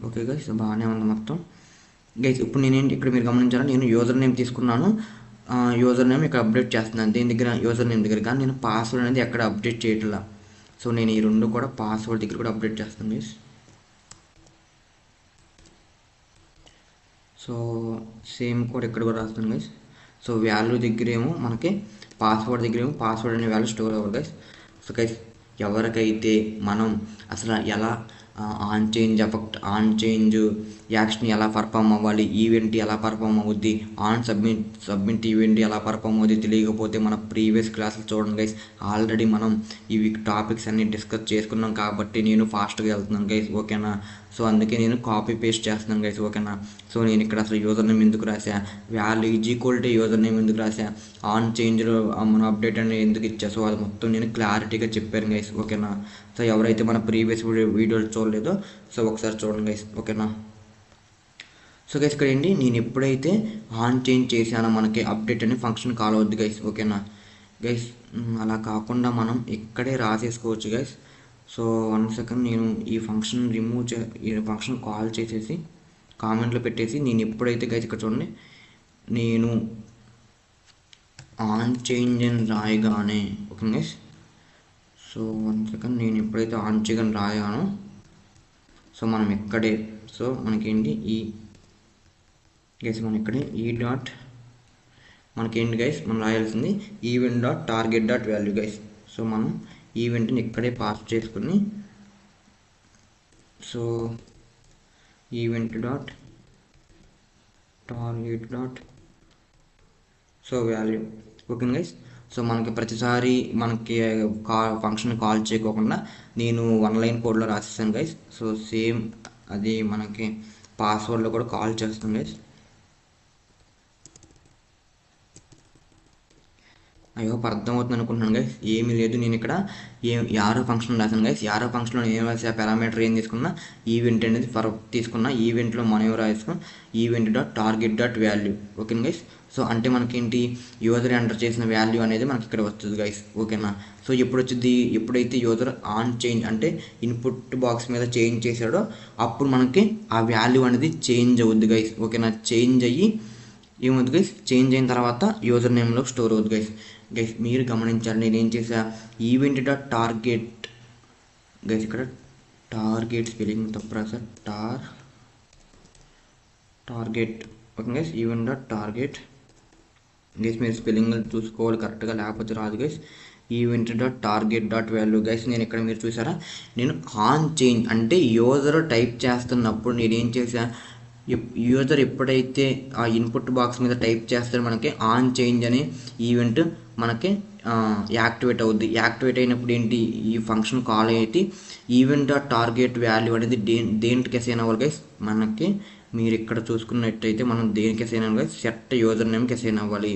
ఓకే గైస్ బాగానే ఉంది మొత్తం గైస్. ఇప్పుడు నేనేంటి ఇక్కడ మీరు గమనించారా, నేను యూజర్ నేమ్ తీసుకున్నాను, యూజర్ నేమ్ ఇక్కడ అప్డేట్ చేస్తున్నాను దీని దగ్గర యూజర్ నేమ్ దగ్గర, కానీ నేను పాస్వర్డ్ అనేది ఎక్కడ అప్డేట్ చేయట్లా. సో నేను ఈ రెండు కూడా పాస్వర్డ్ దగ్గర కూడా అప్డేట్ చేస్తాను గైస్. సో సేమ్ కోడ్ ఇక్కడ కూడా రాస్తాను గైస్. సో వాల్యూ దగ్గర ఏమో మనకి పాస్వర్డ్ దగ్గర ఏమో పాస్వర్డ్ అనే వాల్యూ స్టోర్ అవ్వదు గైస్. సో గైస్ ఎవరికైతే మనం అసలు ఎలా ఆన్ చేంజ్ యాక్షన్ ఎలా పర్ఫామ్ అవ్వాలి, ఈవెంట్ ఎలా పర్ఫామ్ అవుద్ది, ఆన్ సబ్మిట్ ఈవెంట్ ఎలా పర్ఫామ్ అవుద్ది తెలియకపోతే మన ప్రీవియస్ క్లాసులు చూడండి గైస్. ఆల్రెడీ మనం ఇవి టాపిక్స్ అన్ని డిస్కస్ చేసుకున్నాం కాబట్టి నేను ఫాస్ట్గా వెళ్తున్నాను గైస్ ఓకేనా. సో అందుకే నేను కాపీ పేస్ట్ చేస్తున్నాను గైస్ ఓకేనా. సో నేను ఇక్కడ అసలు యూజర్ నేమ్ ఎందుకు రాసా, value equal to user name ఎందుకు రాసా, ఆన్ చేంజ్లో మనం అప్డేట్ అనేది ఎందుకు ఇచ్చా, సో అది మొత్తం నేను క్లారిటీగా చెప్పాను గైస్ ఓకేనా. సో ఎవరైతే మన ప్రీవియస్ వీడియోలు చూడలేదో సో ఒకసారి చూడండి గైస్ ఓకేనా. సో గైస్ ఇక్కడ ఏంటి, నేను ఎప్పుడైతే ఆన్ చేంజ్ చేశానో మనకి అప్డేట్ అనే ఫంక్షన్ కాల్ అవుద్ది గైస్ ఓకేనా. గైస్ అలా కాకుండా మనం ఇక్కడే రాసేసుకోవచ్చు గైస్. సో 1 సెకండ్, నేను ఈ ఫంక్షన్ ఈ ఫంక్షన్ కాల్ చేసేసి కామెంట్లో పెట్టేసి నేను ఎప్పుడైతే గైస్ ఇక్కడ చూడండి, నేను ఆన్ చేంజ్ అని రాయగానే ఓకే గైస్. సో 1 సెకండ్, నేను ఎప్పుడైతే ఆన్ చేయని రాయానో సో మనం ఇక్కడే సో మనకేంటి ఈ గైస్ మనం ఇక్కడే ఈ డాట్ మనకేంటి గైస్ మనం రాయాల్సింది event dot target dot value guys. So మనం ఈవెంట్ని ఇక్కడే పాస్ చేసుకుని so event dot target dot so value okay guys. So మనకి ప్రతిసారి మనకి ఫంక్షన్ కాల్ చేయకోకుండా నేను 1 లైన్ కోడ్లో రాసేసాను గైస్. సో సేమ్ అది మనకి పాస్వర్డ్లో కూడా కాల్ చేస్తాం గైస్. అయ్యో అర్థమవుతుంది అనుకుంటున్నాను గైస్, ఏమీ లేదు. నేను ఇక్కడ యారో ఫంక్షన్ రాశాను గైస్. యారో ఫంక్షన్లో ఏం రాసా, పారామీటర్ ఏం తీసుకున్నా, ఈవెంట్ అనేది తీసుకున్నా, ఈవెంట్లో మనం ఏం రాసుకున్నాం, event dot target dot value okay guys. So అంటే మనకేంటి యూజర్ ఎంటర్ చేసిన వాల్యూ అనేది మనకి ఇక్కడ వస్తుంది గైస్ ఓకేనా. సో ఎప్పుడైతే యూజర్ ఆన్ చేంజ్ అంటే ఇన్పుట్ బాక్స్ మీద చేంజ్ చేశాడో అప్పుడు మనకి ఆ వాల్యూ అనేది చేంజ్ అవుద్ది గైస్ ఓకేనా. చేంజ్ అయ్యి ఏమవుతుంది గైస్, చేంజ్ అయిన తర్వాత యూజర్ నేమ్లో స్టోర్ అవుతుంది గైస్. గైస్ మీరు గమనించాలి, నేనేం చేసా, ఈవెంట్ డాట్ టార్గెట్ గైస్, ఇక్కడ టార్గెట్ స్పెల్లింగ్ తప్పు రాసా, target. Okay guys, event dot target guys, మీరు స్పెల్లింగ్ చూసుకోవాలి కరెక్ట్గా, లేకపోతే రాదు guys. Event dot target dot value guys, నేను ఇక్కడ మీరు చూసారా, నేను ఆన్ చేంజ్ అంటే యూజర్ టైప్ చేస్తున్నప్పుడు నేనేం చేసా, యూజర్ ఎప్పుడైతే ఆ ఇన్పుట్ బాక్స్ మీద టైప్ చేస్తారో మనకి ఆన్ చేంజ్ అనే ఈవెంట్ మనకి యాక్టివేట్ అవుద్ది. యాక్టివేట్ అయినప్పుడు ఏంటి, ఈ ఫంక్షన్ కాల్ అయితే ఈవెంట్ డాట్ టార్గెట్ వాల్యూ అనేది దేనికి అసైన్ అవ్వాలి గైస్, మనకి మీరు ఇక్కడ చూసుకున్నట్టయితే మనం దేనికి అసైన్ అవ్వాలి, సెట్ యూజర్ నేమ్కి అసైన్ అవ్వాలి.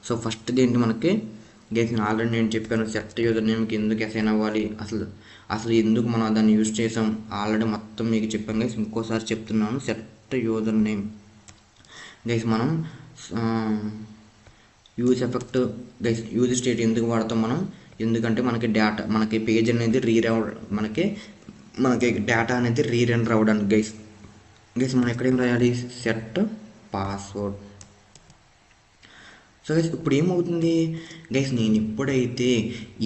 సో ఫస్ట్ ఏంటి మనకి గైస్, ఆల్రెడీ నేను చెప్పాను సెట్ యూజర్ నేమ్కి ఎందుకు అసైన్ అవ్వాలి, అసలు ఎందుకు మనం దాన్ని యూజ్ చేసాం ఆల్రెడీ మొత్తం మీకు చెప్పాం గైస్. ఇంకోసారి చెప్తున్నాను, సెట్ యూజర్ నేమ్ గైస్, మనం use effect guys, use state ఎందుకు వాడతాం మనం, ఎందుకంటే మనకి డేటా, మనకి పేజ్ అనేది మనకి డేటా అనేది రీరన్ రావడానికి గైస్. మనం ఎక్కడేం రాయాలి, సెట్ పాస్వర్డ్. సో గైస్ ఇప్పుడు ఏమవుతుంది గైస్, నేను ఎప్పుడైతే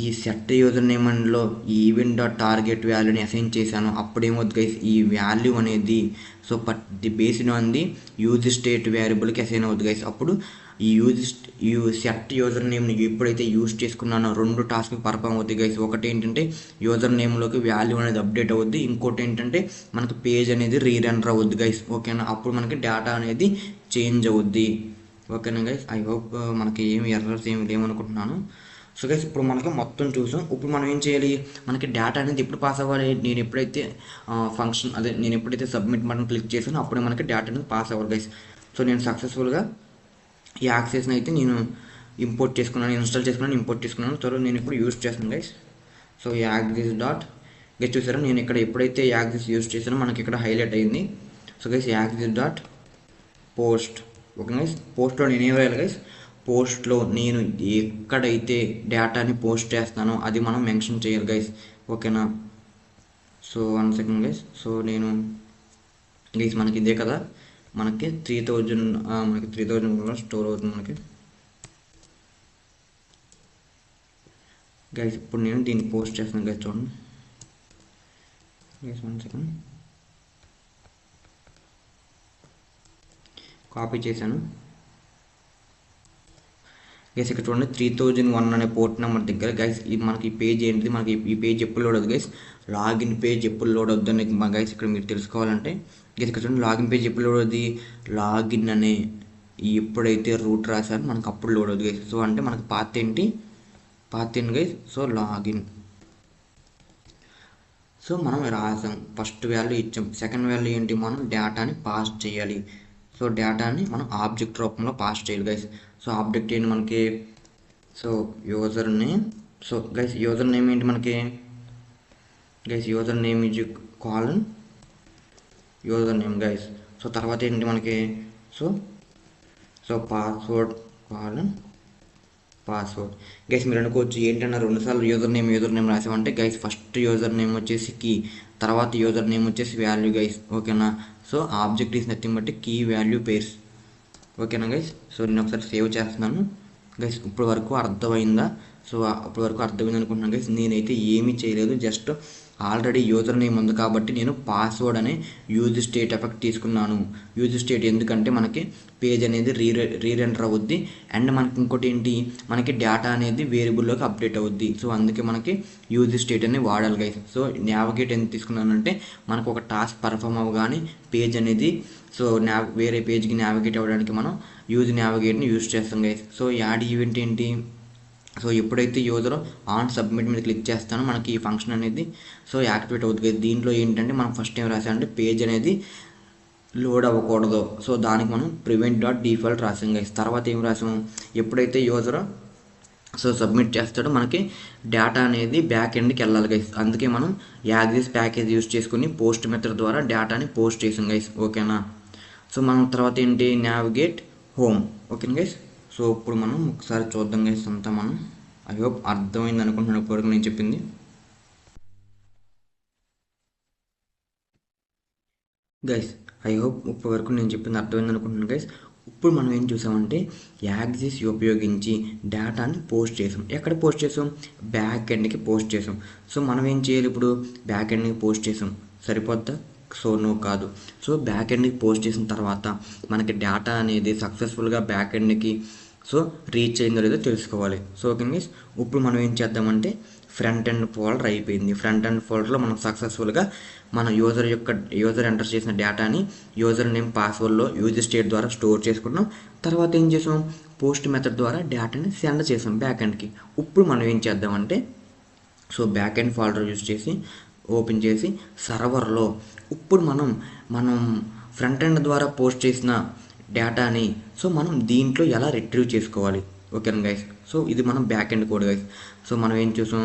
ఈ సెట్ యూజర్ నేమ్లో ఈ ఈవెంట్ డాట్ టార్గెట్ వాల్యూని అసైన్ చేశానో అప్పుడు ఏమవుతుంది గైస్, ఈ వాల్యూ అనేది so the based on the use state వేరియబుల్కి అసైన్ అవుతుంది గైస్. అప్పుడు ఈ సెట్ యూజర్ నేమ్ని ఎప్పుడైతే యూజ్ చేసుకున్నానో రెండు టాస్క్ పర్ఫామ్ అవుతాయి గైస్. ఒకటి ఏంటంటే యూజర్ నేమ్లోకి వాల్యూ అనేది అప్డేట్ అవుద్ది, ఇంకోటి ఏంటంటే మనకి పేజ్ అనేది రీరెండర్ అవుద్ది గైస్. ఓకేనా, అప్పుడు మనకి డేటా అనేది చేంజ్ అవుద్ది. ఓకేనా గైస్, ఐ హోప్ మనకి ఏమి ఎర్రర్స్ ఏమి లేవనుకుంటున్నాను. సో గైస్ ఇప్పుడు మనకి మొత్తం చూసాం. ఇప్పుడు మనం ఏం చేయాలి, మనకి డేటా అనేది ఎప్పుడు పాస్ అవ్వాలి, నేను ఎప్పుడైతే నేను ఎప్పుడైతే సబ్మిట్ బటన్ క్లిక్ చేసానో అప్పుడే మనకి డేటా అనేది పాస్ అవ్వాలి గైస్. సో నేను సక్సెస్ఫుల్గా ఈ యాక్సెస్ని అయితే నేను ఇంపోర్ట్ చేసుకున్నాను, ఇన్స్టాల్ చేసుకున్నాను. తర్వాత నేను ఇప్పుడు యూజ్ చేస్తున్నాను guys. So access dot guys, చూసారా నేను ఇక్కడ ఎప్పుడైతే యాక్సెస్ యూజ్ చేసానో మనకి ఇక్కడ హైలైట్ అయింది. So guys access dot post. Okay guys, పోస్ట్లో నేను ఏం రాయాలి గైస్, పోస్ట్లో నేను ఎక్కడైతే డేటాని పోస్ట్ చేస్తానో అది మనం మెన్షన్ చేయాలి గైస్. ఓకేనా, సో 1 సెకండ్ గైస్. సో నేను గైస్ మనకి ఇదే కదా, మనకి 3000 స్టోర్ అవుతుంది మనకి గైస్. ఇప్పుడు నేను దీన్ని పోస్ట్ చేస్తాను గైస్, చూడండి గైస్. 1 సెకండ్, కాపీ చేశాను గైస్. ఇక్కడ చూడండి 3001 అనే పోర్ట్ నెంబర్ దగ్గర గైస్ మనకి ఈ పేజ్ ఏంటిది, మనకి ఈ పేజ్ ఎప్పుడు లోడ్ అవుతుంది గైస్, లాగిన్ పేజ్ ఎప్పుడు లోడ్ అవుతుంది అని గైస్ ఇక్కడ మీరు తెలుసుకోవాలంటే గైస్ ఇక్కడ చూడండి, లాగిన్ పేజ్ ఎప్పుడు లోడ్ అవుతుంది, లాగిన్ అనే ఎప్పుడైతే రూట్ రాశారో మనకు అప్పుడు లోడ్ అవుతుంది గైస్. సో అంటే మనకి పాత్ ఏంటి గైస్, సో లాగిన్. సో మనం రాసాం, ఫస్ట్ వాల్యూ ఇచ్చాం, సెకండ్ వాల్యూ ఏంటి, మనం డేటాని పాస్ చేయాలి. సో డేటాని మనం ఆబ్జెక్ట్ రూపంలో పాస్ చేయాలి గైస్. సో ఆబ్జెక్ట్ ఏంటి మనకి, so user name. So guys user name ఏంటి మనకి guys, user name is colon user name guys. So తర్వాత ఏంటి మనకి, so password colon password guys. మీరు అనుకోవచ్చు ఏంటన్నా రెండుసార్లు యూజర్ నేమ్ రాసామంటే గైస్, ఫస్ట్ యూజర్ నేమ్ వచ్చేసి కీ, తర్వాత యూజర్ నేమ్ వచ్చేసి వాల్యూ గైస్. ఓకేనా, so object is nothing but key value pairs. ఓకేనా గైస్, సో నేను ఒకసారి సేవ్ చేస్తున్నాను గైస్. ఇప్పుడు వరకు అర్థమైందా, సో అప్పటి వరకు అర్థమైంది అనుకుంటున్నాను గైస్. నేనైతే ఏమీ చేయలేదు, జస్ట్ ఆల్రెడీ యూజర్ నేమ్ ఉంది కాబట్టి నేను పాస్వర్డ్ అనే యూజ్ స్టేట్ ఎఫెక్ట్ తీసుకున్నాను. యూజ్ స్టేట్ ఎందుకంటే మనకి పేజ్ అనేది రీరెండర్ అవుద్ది, అండ్ మనకి ఇంకోటి ఏంటి, మనకి డేటా అనేది వేరియబుల్లోకి అప్డేట్ అవుద్ది. సో అందుకే మనకి యూజ్ స్టేట్ అనేది వాడాలి గైస్. సో నావిగేట్ ఎందుకు తీసుకున్నానంటే మనకు ఒక టాస్క్ పర్ఫామ్ అవ్వగానే పేజ్ అనేది సో వేరే పేజ్కి నావిగేట్ అవ్వడానికి మనం యూజ్ నావిగేట్ని యూజ్ చేస్తాం గైస్. సో యాడ్ ఈవెంట్ ఏంటి, సో ఎప్పుడైతే యూజర్ ఆన్ సబ్మిట్ మీద క్లిక్ చేస్తానో మనకి ఈ ఫంక్షన్ అనేది సో యాక్టివేట్ అవుతుంది. దీంట్లో ఏంటంటే మనం ఫస్ట్ ఏం రాసామంటే పేజ్ అనేది లోడ్ అవ్వకూడదు, సో దానికి మనం ప్రివెంట్ డాట్ డిఫాల్ట్ రాసాం గైస్. తర్వాత ఏం రాసాము, ఎప్పుడైతే యూజర్ సో సబ్మిట్ చేస్తాడో మనకి డేటా అనేది బ్యాక్ ఎండ్కి వెళ్ళాలి గైస్. అందుకే మనం యాక్సెస్ ప్యాకేజ్ యూజ్ చేసుకుని పోస్ట్ మెథడ్ ద్వారా డేటాని పోస్ట్ చేసాం గైస్. ఓకేనా, సో మనం తర్వాత ఏంటి, నావిగేట్ హోమ్. ఓకేనా గైస్, సో ఇప్పుడు మనం ఒకసారి చూద్దాం గైస్ అంతా. మనం ఐ హోప్ అర్థమైంది అనుకుంటున్నాను ఇప్పటివరకు నేను చెప్పింది గైస్. ఐ హోప్ ఇప్పటివరకు నేను చెప్పింది అర్థమైంది అనుకుంటున్నాను గైస్. ఇప్పుడు మనం ఏం చూసామంటే యాక్సిస్ ఉపయోగించి డేటాని పోస్ట్ చేసాం. ఎక్కడ పోస్ట్ చేసాం? బ్యాక్ ఎండ్కి పోస్ట్ చేసాం. సో మనం ఏం చేయాలి? ఇప్పుడు బ్యాక్ ఎండ్కి పోస్ట్ చేసాం, సరిపోద్దా? సో నో కాదు. సో బ్యాక్ ఎండ్కి పోస్ట్ చేసిన తర్వాత మనకి డేటా అనేది సక్సెస్ఫుల్గా బ్యాక్ ఎండ్కి సో రీచ్ అయిందో లేదో తెలుసుకోవాలి. సో ఓకే మీన్స్ ఇప్పుడు మనం ఏం చేద్దామంటే ఫ్రంట్ ఎండ్ ఫోల్డర్ అయిపోయింది. ఫ్రంట్ ఎండ్ ఫోల్డర్లో మనం సక్సెస్ఫుల్గా మన యూజర్ ఎంటర్ చేసిన డేటాని యూజర్ నేమ్ పాస్వర్డ్లో యూజర్ స్టేట్ ద్వారా స్టోర్ చేసుకున్నాం. తర్వాత ఏం చేసాం? పోస్ట్ మెథడ్ ద్వారా డేటాని సెండ్ చేసాం బ్యాక్ ఎండ్కి. ఇప్పుడు మనం ఏం చేద్దామంటే so back end folder use చేసి ఓపెన్ చేసి సర్వర్లో ఇప్పుడు మనం ఫ్రంట్ ఎండ్ ద్వారా పోస్ట్ చేసిన డేటాని సో మనం దీంట్లో ఎలా రిట్రీవ్ చేసుకోవాలి. ఓకేనా గైస్? సో ఇది మనం back end code guys. So మనం ఏం చూసాం?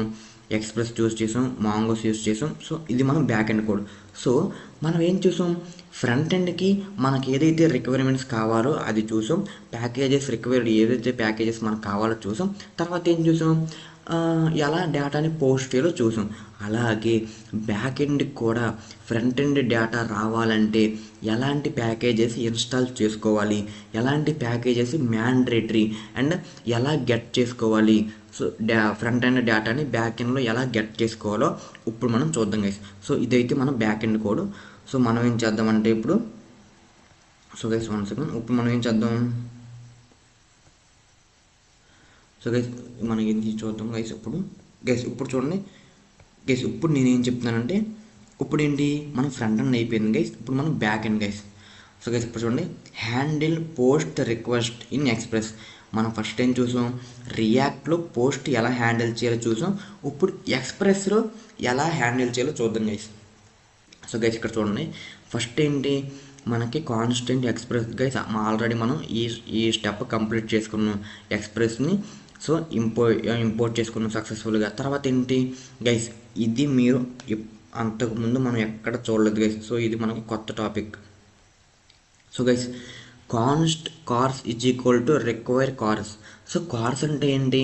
ఎక్స్ప్రెస్ యూస్ చేసాం, మాంగోస్ యూస్ చేసాం. సో ఇది మనం బ్యాక్ ఎండ్ కోడ్. సో మనం ఏం చూసాం? ఫ్రంట్ ఎండ్కి మనకి ఏదైతే రిక్వైర్మెంట్స్ కావాలో అది చూసాం, ప్యాకేజెస్ రిక్వైర్డ్ ఏదైతే ప్యాకేజెస్ మనకు కావాలో చూసాం. తర్వాత ఏం చూసాం? ఎలా డేటాని పోస్ట్ చేయాలో చూసాం. అలాగే బ్యాక్ ఎండ్కి కూడా ఫ్రంట్ ఎండ్ డేటా రావాలంటే ఎలాంటి ప్యాకేజెస్ ఇన్స్టాల్ చేసుకోవాలి, ఎలాంటి ప్యాకేజెస్ మ్యాండేటరీ అండ్ ఎలా గెట్ చేసుకోవాలి, సో ఫ్రంట్ ఎండ్ డేటాని బ్యాక్ ఎండ్లో ఎలా గెట్ చేసుకోవాలో ఇప్పుడు మనం చూద్దాం గైస్. సో ఇదైతే మనం బ్యాక్ ఎండ్ కోడ్. సో మనం ఏం చేద్దామంటే ఇప్పుడు సో గైస్ 1 సెకండ్. ఇప్పుడు మనం ఏం చేద్దాం? సో గైస్ మనకి ఇది చూద్దాం గైస్. ఇప్పుడు చూడండి గైస్, ఇప్పుడు నేనేం చెప్తున్నానంటే ఇప్పుడు ఏంటి, మనం ఫ్రంట్ ఎండ్ అయిపోయింది గైస్, ఇప్పుడు మనం back end guys. So guys ఇప్పుడు చూడండి, handle post request in express. మనం ఫస్ట్ ఏం చూసాం? రియాక్ట్లో పోస్ట్ ఎలా హ్యాండిల్ చేయాలో చూసాం. ఇప్పుడు ఎక్స్ప్రెస్లో ఎలా హ్యాండిల్ చేయాలో చూద్దాం గైస్. సో గైస్ ఇక్కడ చూడండి, ఫస్ట్ ఏంటి మనకి కాన్స్టెంట్ ఎక్స్ప్రెస్ గైస్. ఆల్రెడీ మనం ఈ స్టెప్ కంప్లీట్ చేసుకున్నాం ఎక్స్ప్రెస్ని. సో ఇంపోర్ట్ చేసుకున్నాం సక్సెస్ఫుల్గా. తర్వాత ఏంటి గైస్, ఇది మీరు అంతకుముందు మనం ఎక్కడ చూడలేదు గైస్. సో ఇది మనకి కొత్త topic. So guys const cars is equal to require cars. So cars అంటే ఏంటి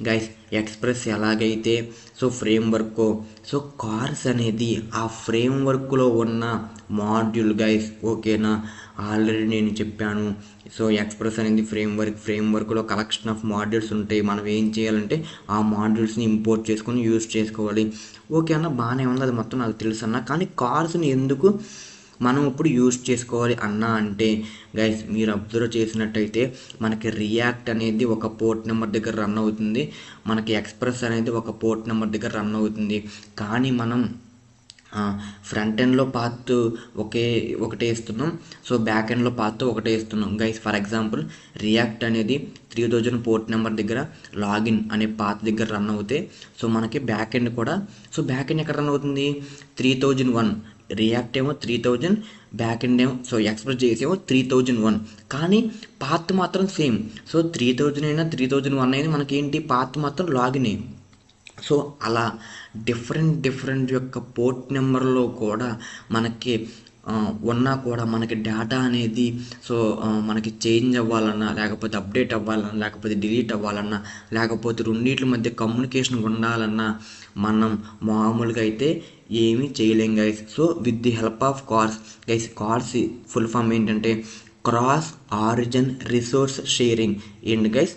గైస్? ఎక్స్ప్రెస్ ఎలాగైతే సో ఫ్రేమ్వర్క్, సో కార్స్ అనేది ఆ ఫ్రేమ్వర్క్లో ఉన్న మాడ్యూల్ గైస్. ఓకేనా? ఆల్రెడీ నేను చెప్పాను. సో ఎక్స్ప్రెస్ అనేది ఫ్రేమ్వర్క్లో కలెక్షన్ ఆఫ్ మాడ్యూల్స్ ఉంటాయి. మనం ఏం చేయాలంటే ఆ మాడ్యూల్స్ని ఇంపోర్ట్ చేసుకొని యూజ్ చేసుకోవాలి. ఓకే అన్న, బాగానే ఉంది, అది మొత్తం నాకు తెలుసు అన్న. కానీ కార్స్ని ఎందుకు మనం ఇప్పుడు యూజ్ చేసుకోవాలి అన్నా అంటే గైస్, మీరు అబ్జర్వ్ చేసినట్టయితే మనకి రియాక్ట్ అనేది ఒక పోర్ట్ నెంబర్ దగ్గర రన్ అవుతుంది, మనకి ఎక్స్ప్రెస్ అనేది ఒక పోర్ట్ నెంబర్ దగ్గర రన్ అవుతుంది. కానీ మనం ఫ్రంట్ ఎండ్లో పాత్ ఒకటే ఇస్తున్నాం, సో బ్యాక్ ఎండ్లో పాత్ ఒకటే ఇస్తున్నాం గైస్. ఫర్ ఎగ్జాంపుల్ రియాక్ట్ అనేది 3000 పోర్ట్ నెంబర్ దగ్గర లాగిన్ అనే పాత్ దగ్గర రన్ అవుతే, సో మనకి బ్యాక్ ఎండ్ కూడా, సో బ్యాక్ ఎండ్ ఎక్కడ రన్ అవుతుంది? 3001. రియాక్ట్ ఏమో 3000, బ్యాక్ ఎండ్ ఏమో సో ఎక్స్ప్రెస్ చేసేమో 3001. కానీ పాత్ మాత్రం సేమ్. సో 3000 అయినా 3001 అయినా మనకి ఏంటి, పాత్ మాత్రం లాగిన్ అయ్యి. సో అలా డిఫరెంట్ యొక్క పోర్ట్ నెంబర్లో కూడా మనకి ఉన్నా కూడా మనకి డేటా అనేది సో మనకి చేంజ్ అవ్వాలన్నా, లేకపోతే అప్డేట్ అవ్వాలన్నా, లేకపోతే డిలీట్ అవ్వాలన్నా, లేకపోతే రెండింటి మధ్య కమ్యూనికేషన్ ఉండాలన్నా మనం మామూలుగా అయితే ఏమీ చేయలేం guys. So with the help of CORS guys. CORS full form ఏంటంటే క్రాస్ ఆరిజిన్ రిసోర్స్ షేరింగ్. ఏంటి గైస్?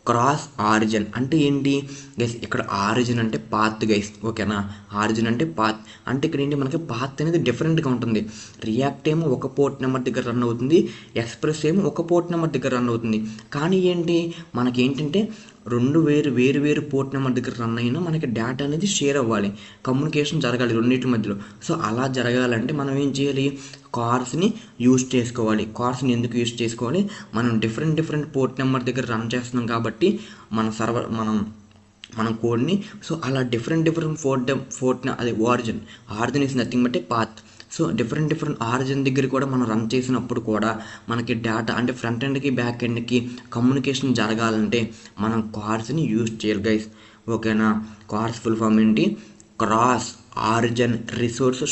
క్రాస్ ఆరిజిన్ అంటే ఏంటి గైస్? ఇక్కడ ఆరిజిన్ అంటే పాత్ గైస్. ఓకేనా? ఆరిజిన్ అంటే పాత్ అంటే ఇక్కడ ఏంటి, మనకి పాత్ అనేది డిఫరెంట్గా ఉంటుంది. రియాక్ట్ ఏమో ఒక పోర్ట్ నెంబర్ దగ్గర రన్ అవుతుంది, ఎక్స్ప్రెస్ ఏమో ఒక పోర్ట్ నెంబర్ దగ్గర రన్ అవుతుంది. కానీ ఏంటి, మనకి ఏంటంటే రెండు వేరు పోర్ట్ నెంబర్ దగ్గర రన్ అయినా మనకి డేటా అనేది షేర్ అవ్వాలి, కమ్యూనికేషన్ జరగాలి రెండింటి మధ్యలో. సో అలా జరగాలంటే మనం ఏం చేయాలి? కార్స్ని యూజ్ చేసుకోవాలి. కార్స్ని ఎందుకు యూజ్ చేసుకోవాలి? మనం డిఫరెంట్ పోర్ట్ నెంబర్ దగ్గర రన్ చేస్తున్నాం కాబట్టి మన సర్వర్ మనం కోడ్ని సో అలా డిఫరెంట్ పోర్ట్ అది origin is nothing but A path. So different origin దగ్గర కూడా మనం రన్ చేసినప్పుడు కూడా మనకి డేటా అంటే ఫ్రంట్ ఎండ్కి బ్యాక్ ఎండ్కి కమ్యూనికేషన్ జరగాలంటే మనం కార్స్ని యూజ్ చేయాలి గైస్. ఓకేనా? కార్స్ ఫుల్ ఫామ్ ఏంటి? Cross origin resource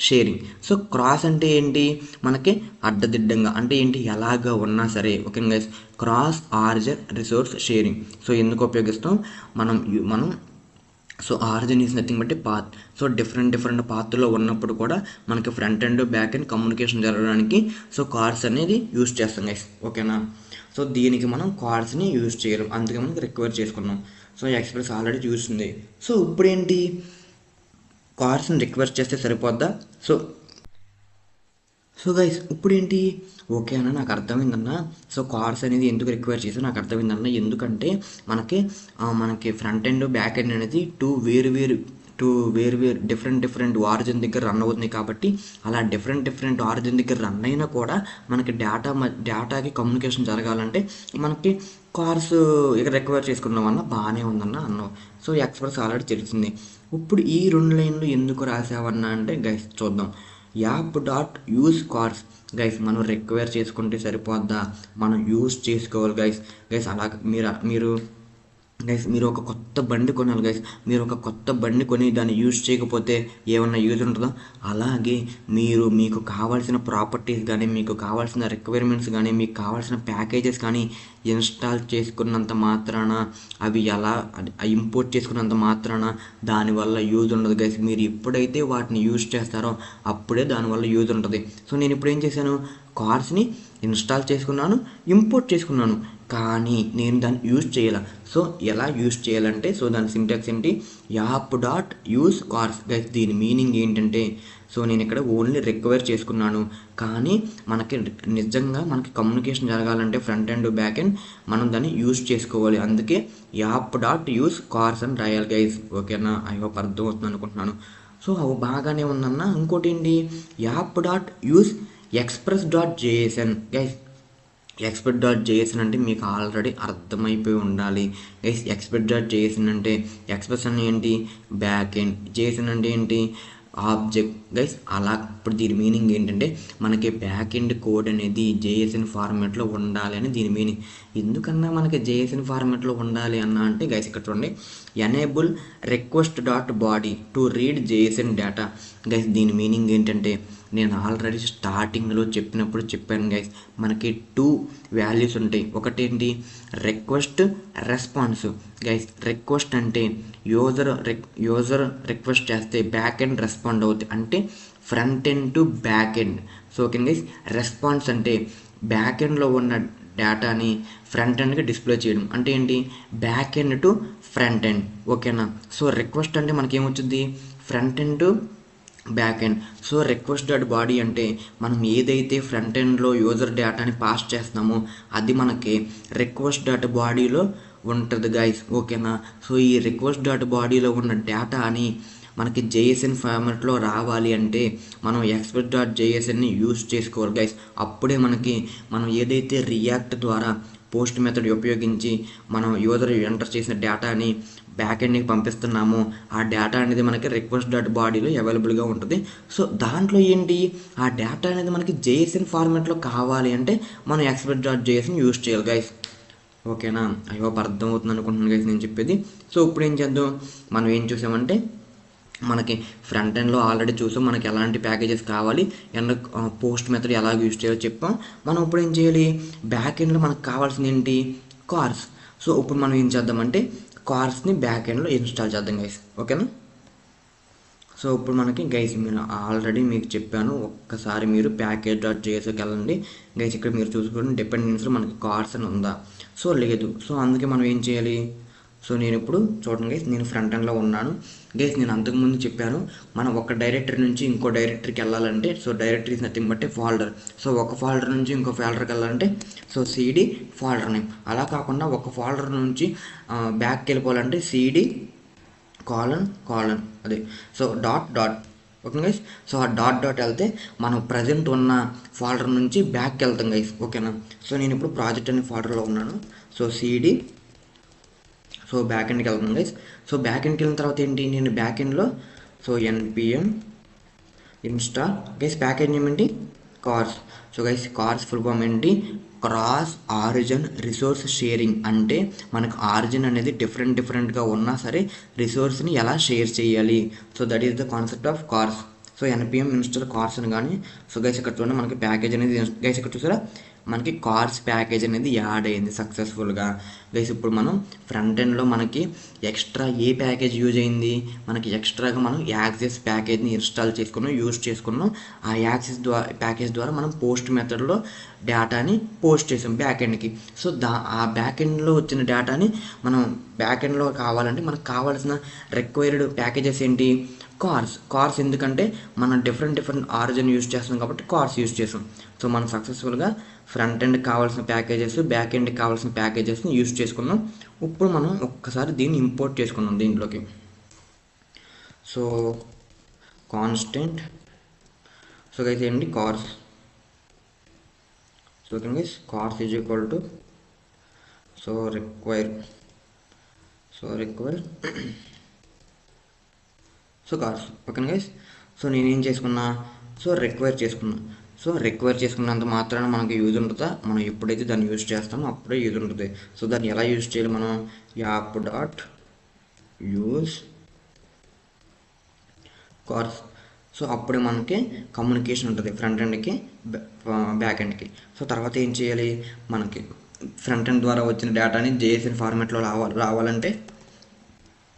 sharing. So cross అంటే ఏంటి, మనకి అడ్డదిడ్డంగా అంటే ఏంటి, ఎలాగా ఉన్నా సరే. Okay guys, cross origin resource sharing. So ఎందుకు ఉపయోగిస్తాం? మనం so origin is nothing but path. So different పాత్లో ఉన్నప్పుడు కూడా మనకి front and back and communication జరగడానికి సో కార్డ్స్ అనేది యూజ్ చేస్తాం గైస్. ఓకేనా. సో దీనికి మనం కార్డ్స్ని యూజ్ చేయలేం, అందుకే మనకి రిక్వైర్ చేసుకున్నాం. సో ఎక్స్ప్రెస్ ఆల్రెడీ చూసింది. సో ఇప్పుడు ఏంటి, కార్డ్స్ని రిక్వెస్ట్ చేస్తే సరిపోద్దా? సో గైస్ ఇప్పుడు ఏంటి, ఓకే అన్న నాకు అర్థమైందన్న. సో కార్డ్స్ అనేది ఎందుకు రిక్వైర్ చేసా నాకు అర్థమైందన్న, ఎందుకంటే మనకి ఫ్రంట్ ఎండ్ బ్యాక్ ఎండ్ అనేది టూ వేరు డిఫరెంట్ ఆరిజిన్ దగ్గర రన్ అవుతుంది. కాబట్టి అలా డిఫరెంట్ ఆరిజిన్ దగ్గర రన్ అయినా కూడా మనకి డేటాకి కమ్యూనికేషన్ జరగాలంటే మనకి కార్స్ ఇక రిక్వైర్ చేసుకున్నాం అన్న, బాగానే ఉందన్న అన్నావు. సో ఎక్స్ప్రెస్ ఆల్రెడీ తెలిసింది. ఇప్పుడు ఈ 2 లైన్లు ఎందుకు రాసావన్నా అంటే గైస్ చూద్దాం. App dot use cars guys, మనం రిక్వైర్ చేసుకుంటే సరిపోద్దా, మనం యూజ్ చేసుకోవాలి గైస్. అలా మీరు ఒక కొత్త బండి కొనాలి గైస్. మీరు ఒక కొత్త బండి కొని దాన్ని యూజ్ చేయకపోతే ఏమన్నా యూజ్ ఉంటుందో, అలాగే మీకు కావాల్సిన ప్రాపర్టీస్ కానీ, మీకు కావాల్సిన రిక్వైర్మెంట్స్ కానీ, మీకు కావాల్సిన ప్యాకేజెస్ కానీ ఇన్స్టాల్ చేసుకున్నంత మాత్రాన, అవి ఇంపోర్ట్ చేసుకున్నంత మాత్రాన దానివల్ల యూజ్ ఉండదు గైస్. మీరు ఎప్పుడైతే వాటిని యూజ్ చేస్తారో అప్పుడే దానివల్ల యూజ్ ఉంటుంది. సో నేను ఇప్పుడు ఏం చేశాను, కార్స్ని ఇన్స్టాల్ చేసుకున్నాను, ఇంపోర్ట్ చేసుకున్నాను, కానీ నేను దాన్ని యూజ్ చేయాల. సో ఎలా యూజ్ చేయాలంటే, సో దాని సింటాక్స్ ఏంటి, app dot use cars guys. దీని మీనింగ్ ఏంటంటే, సో నేను ఇక్కడ ఓన్లీ రిక్వైర్ చేసుకున్నాను, కానీ నిజంగా మనకి కమ్యూనికేషన్ జరగాలంటే ఫ్రంట్ అండ్ బ్యాక్ అండ్ మనం దాన్ని యూజ్ చేసుకోవాలి. అందుకే యాప్ డాట్ యూజ్ కార్స్ అని రాయాలి గైస్. ఓకేనా, ఐ హోప్ అర్థమవుతుంది అనుకుంటున్నాను. సో అవి బాగానే ఉందన్న. ఇంకోటి ఏంటి, app dot use express dot JSN guys. Express dot JSN అంటే మీకు ఆల్రెడీ అర్థమైపోయి ఉండాలి గైస్. ఎక్స్ప్రెస్ డాట్ జేఎస్ఎన్ అంటే ఎక్స్ప్రెస్ అంటే ఏంటి, బ్యాక్ ఎండ్, జేఎస్ఎన్ అంటే ఏంటి, ఆబ్జెక్ట్ గైస్. అలా ఇప్పుడు దీని మీనింగ్ ఏంటంటే మనకి బ్యాక్ ఎండ్ కోడ్ అనేది జేఎస్ఎన్ ఫార్మాట్లో ఉండాలి అని దీని మీనింగ్. ఎందుకన్నా మనకి జేఎస్ఎన్ ఫార్మాట్లో ఉండాలి అన్న అంటే గైస్ ఇక్కడ చూడండి, enable request dot body to read JSN data guys. దీని మీనింగ్ ఏంటంటే నేను ఆల్రెడీ స్టార్టింగ్లో చెప్పాను గైస్, మనకి 2 వాల్యూస్ ఉంటాయి. ఒకటేంటి, రిక్వెస్ట్, రెస్పాన్స్ గైస్. రిక్వెస్ట్ అంటే యూజర్ రిక్వెస్ట్ చేస్తే బ్యాక్ ఎండ్ రెస్పాండ్ అవుతుంది, అంటే front end to back end. So okay guys. Response అంటే బ్యాక్ ఎండ్లో ఉన్న డేటాని ఫ్రంట్ ఎండ్కి డిస్ప్లే చేయడం, అంటే ఏంటి, back end to front end. ఓకేనా. సో రిక్వెస్ట్ అంటే మనకి ఏమొచ్చుద్ది, front end to back end. So request dot body అంటే మనం ఏదైతే ఫ్రంట్ ఎండ్లో యూజర్ డేటాని పాస్ చేస్తున్నామో అది మనకి రిక్వెస్ట్ డాట్ బాడీలో ఉంటుంది గైస్. ఓకేనా. సో ఈ రిక్వెస్ట్ డాట్ బాడీలో ఉన్న డేటా అని మనకి జేఎస్ఎన్ ఫార్మాట్లో రావాలి అంటే మనం ఎక్స్ప్రెస్ డాట్ జేఎస్ఎన్ని యూజ్ చేసుకోవాలి గైస్. అప్పుడే మనం ఏదైతే రియాక్ట్ ద్వారా పోస్ట్ మెథడ్ ఉపయోగించి మనం యూజర్ ఎంటర్ చేసిన డేటాని బ్యాక్ ఎండ్కి పంపిస్తున్నాము, ఆ డేటా అనేది మనకి రిక్వెస్ట్ డాట్ బాడీలో అవైలబుల్గా ఉంటుంది. సో దాంట్లో ఏంటి, ఆ డేటా అనేది మనకి జేఎస్ఎన్ ఫార్మాట్లో కావాలి అంటే మనం ఎక్స్ప్రెస్ డాట్ జేఎస్ని యూజ్ చేయాలి గైస్. ఓకేనా, ఐ హోప్ అర్థమవుతుంది అనుకుంటున్నాను గైస్ నేను చెప్పేది. సో ఇప్పుడు ఏం చేద్దాం, మనం ఏం చూసామంటే మనకి ఫ్రంట్ ఎండ్లో ఆల్రెడీ చూసాం మనకి ఎలాంటి ప్యాకేజెస్ కావాలి అండ్ పోస్ట్ మెథడ్ ఎలా యూజ్ చేయాలో చెప్పాం. మనం ఇప్పుడు ఏం చేయాలి, బ్యాక్ ఎండ్లో మనకు కావాల్సింది ఏంటి, కార్స్. సో ఇప్పుడు మనం ఏం చేద్దామంటే కార్స్ని బ్యాక్ ఎండ్లో ఇన్స్టాల్ చేద్దాం గైస్. ఓకేనా. సో ఇప్పుడు మనకి గైస్ నేను ఆల్రెడీ మీకు చెప్పాను, ఒక్కసారి మీరు ప్యాకేజ్ డాట్ జేఎస్కి వెళ్ళండి గైస్. ఇక్కడ మీరు చూసుకోండి డిపెండెన్స్లో మనకి కార్స్ అని ఉందా, సో లేదు. సో అందుకే మనం ఏం చేయాలి, సో నేను ఇప్పుడు చూడండి గైస్, నేను ఫ్రంట్ ఎండ్లో ఉన్నాను గైస్. నేను అంతకుముందు చెప్పాను మనం ఒక డైరెక్టరీ నుంచి ఇంకో డైరెక్టరీకి వెళ్ళాలంటే, so directory is nothing but folder. So ఒక ఫోల్డర్ నుంచి ఇంకో ఫోల్డర్కి వెళ్ళాలంటే సో సిడి ఫోల్డర్ నేమ్. అలా కాకుండా ఒక ఫోల్డర్ నుంచి బ్యాక్కి వెళ్ళిపోవాలంటే సిడి కోలన్ అదే. So dot okay guys. So ఆ డాట్ వెళ్తే మనం ప్రజెంట్ ఉన్న ఫోల్డర్ నుంచి బ్యాక్కి వెళ్తాం గైస్. ఓకేనా. సో నేను ఇప్పుడు ప్రాజెక్ట్ అనే ఫోల్డర్లో ఉన్నాను. సో సిడి, సో బ్యాక్ ఎండ్కి వెళ్తాను గైస్. సో బ్యాక్ ఎండ్కి వెళ్ళిన తర్వాత ఏంటి, నేను బ్యాక్ ఎండ్లో so npm install guys package name ఏంటి, CORS. So guys CORS full form ఏంటి, క్రాస్ ఆరిజిన్ రిసోర్స్ షేరింగ్. అంటే మనకు ఆరిజిన్ అనేది డిఫరెంట్గా ఉన్నా సరే రిసోర్స్ని ఎలా షేర్ చేయాలి. So that is the concept of cars. So npm install cars అని కానీ. సో గైస్ ఇక్కడ చూడండి మనకి ప్యాకేజ్ అనేది గైస్ ఇక్కడ చూసారా మనకి కార్స్ ప్యాకేజ్ అనేది యాడ్ అయింది సక్సెస్ఫుల్గా. గైస్ ఇప్పుడు మనం ఫ్రంట్ ఎండ్లో మనకి ఎక్స్ట్రా ఏ ప్యాకేజ్ యూజ్ అయింది, మనకి ఎక్స్ట్రాగా మనం యాక్సెస్ ప్యాకేజ్ని ఇన్స్టాల్ చేసుకున్నాం, యూజ్ చేసుకున్నాం. ఆ యాక్సెస్ ప్యాకేజ్ ద్వారా మనం పోస్ట్ మెథడ్లో డేటాని పోస్ట్ చేసాం బ్యాక్ ఎండ్కి. సో ఆ బ్యాక్ ఎండ్లో వచ్చిన డేటాని మనం బ్యాక్ ఎండ్లో కావాలంటే మనకు కావాల్సిన రిక్వైర్డ్ ప్యాకేజెస్ ఏంటి, కార్స్ ఎందుకంటే మనం డిఫరెంట్ ఆరిజిన్ యూజ్ చేస్తాం కాబట్టి కార్స్ యూజ్ చేసాం. సో మనం సక్సెస్ఫుల్గా ఫ్రంట్ ఎండ్ కావాల్సిన ప్యాకేజెస్, బ్యాక్ ఎండ్కి కావాల్సిన ప్యాకేజెస్ని యూజ్ చేసుకున్నాం. ఇప్పుడు మనం ఒక్కసారి దీన్ని ఇంపోర్ట్ చేసుకున్నాం దీంట్లోకి. సో కాన్స్టెంట్, సో అయితే ఏంటి CORS, so okay cars is equal to so require so cars. ఓకేనా గైస్, సో నేనేం చేసుకున్నా, సో రిక్వైర్ చేసుకున్నంత మాత్రాన మనకి యూజ్ ఉంటుందా, మనం ఎప్పుడైతే దాన్ని యూజ్ చేస్తామో అప్పుడే యూజ్ ఉంటుంది. సో దాన్ని ఎలా యూజ్ చేయాలి, మనం app dot use cars. So అప్పుడే మనకి కమ్యూనికేషన్ ఉంటుంది ఫ్రంట్ ఎండ్కి బ్యాక్ ఎండ్కి. సో తర్వాత ఏం చేయాలి, మనకి ఫ్రంట్ ఎండ్ ద్వారా వచ్చిన డేటాని జేఎస్ఎన్ ఫార్మాట్లో రావాలంటే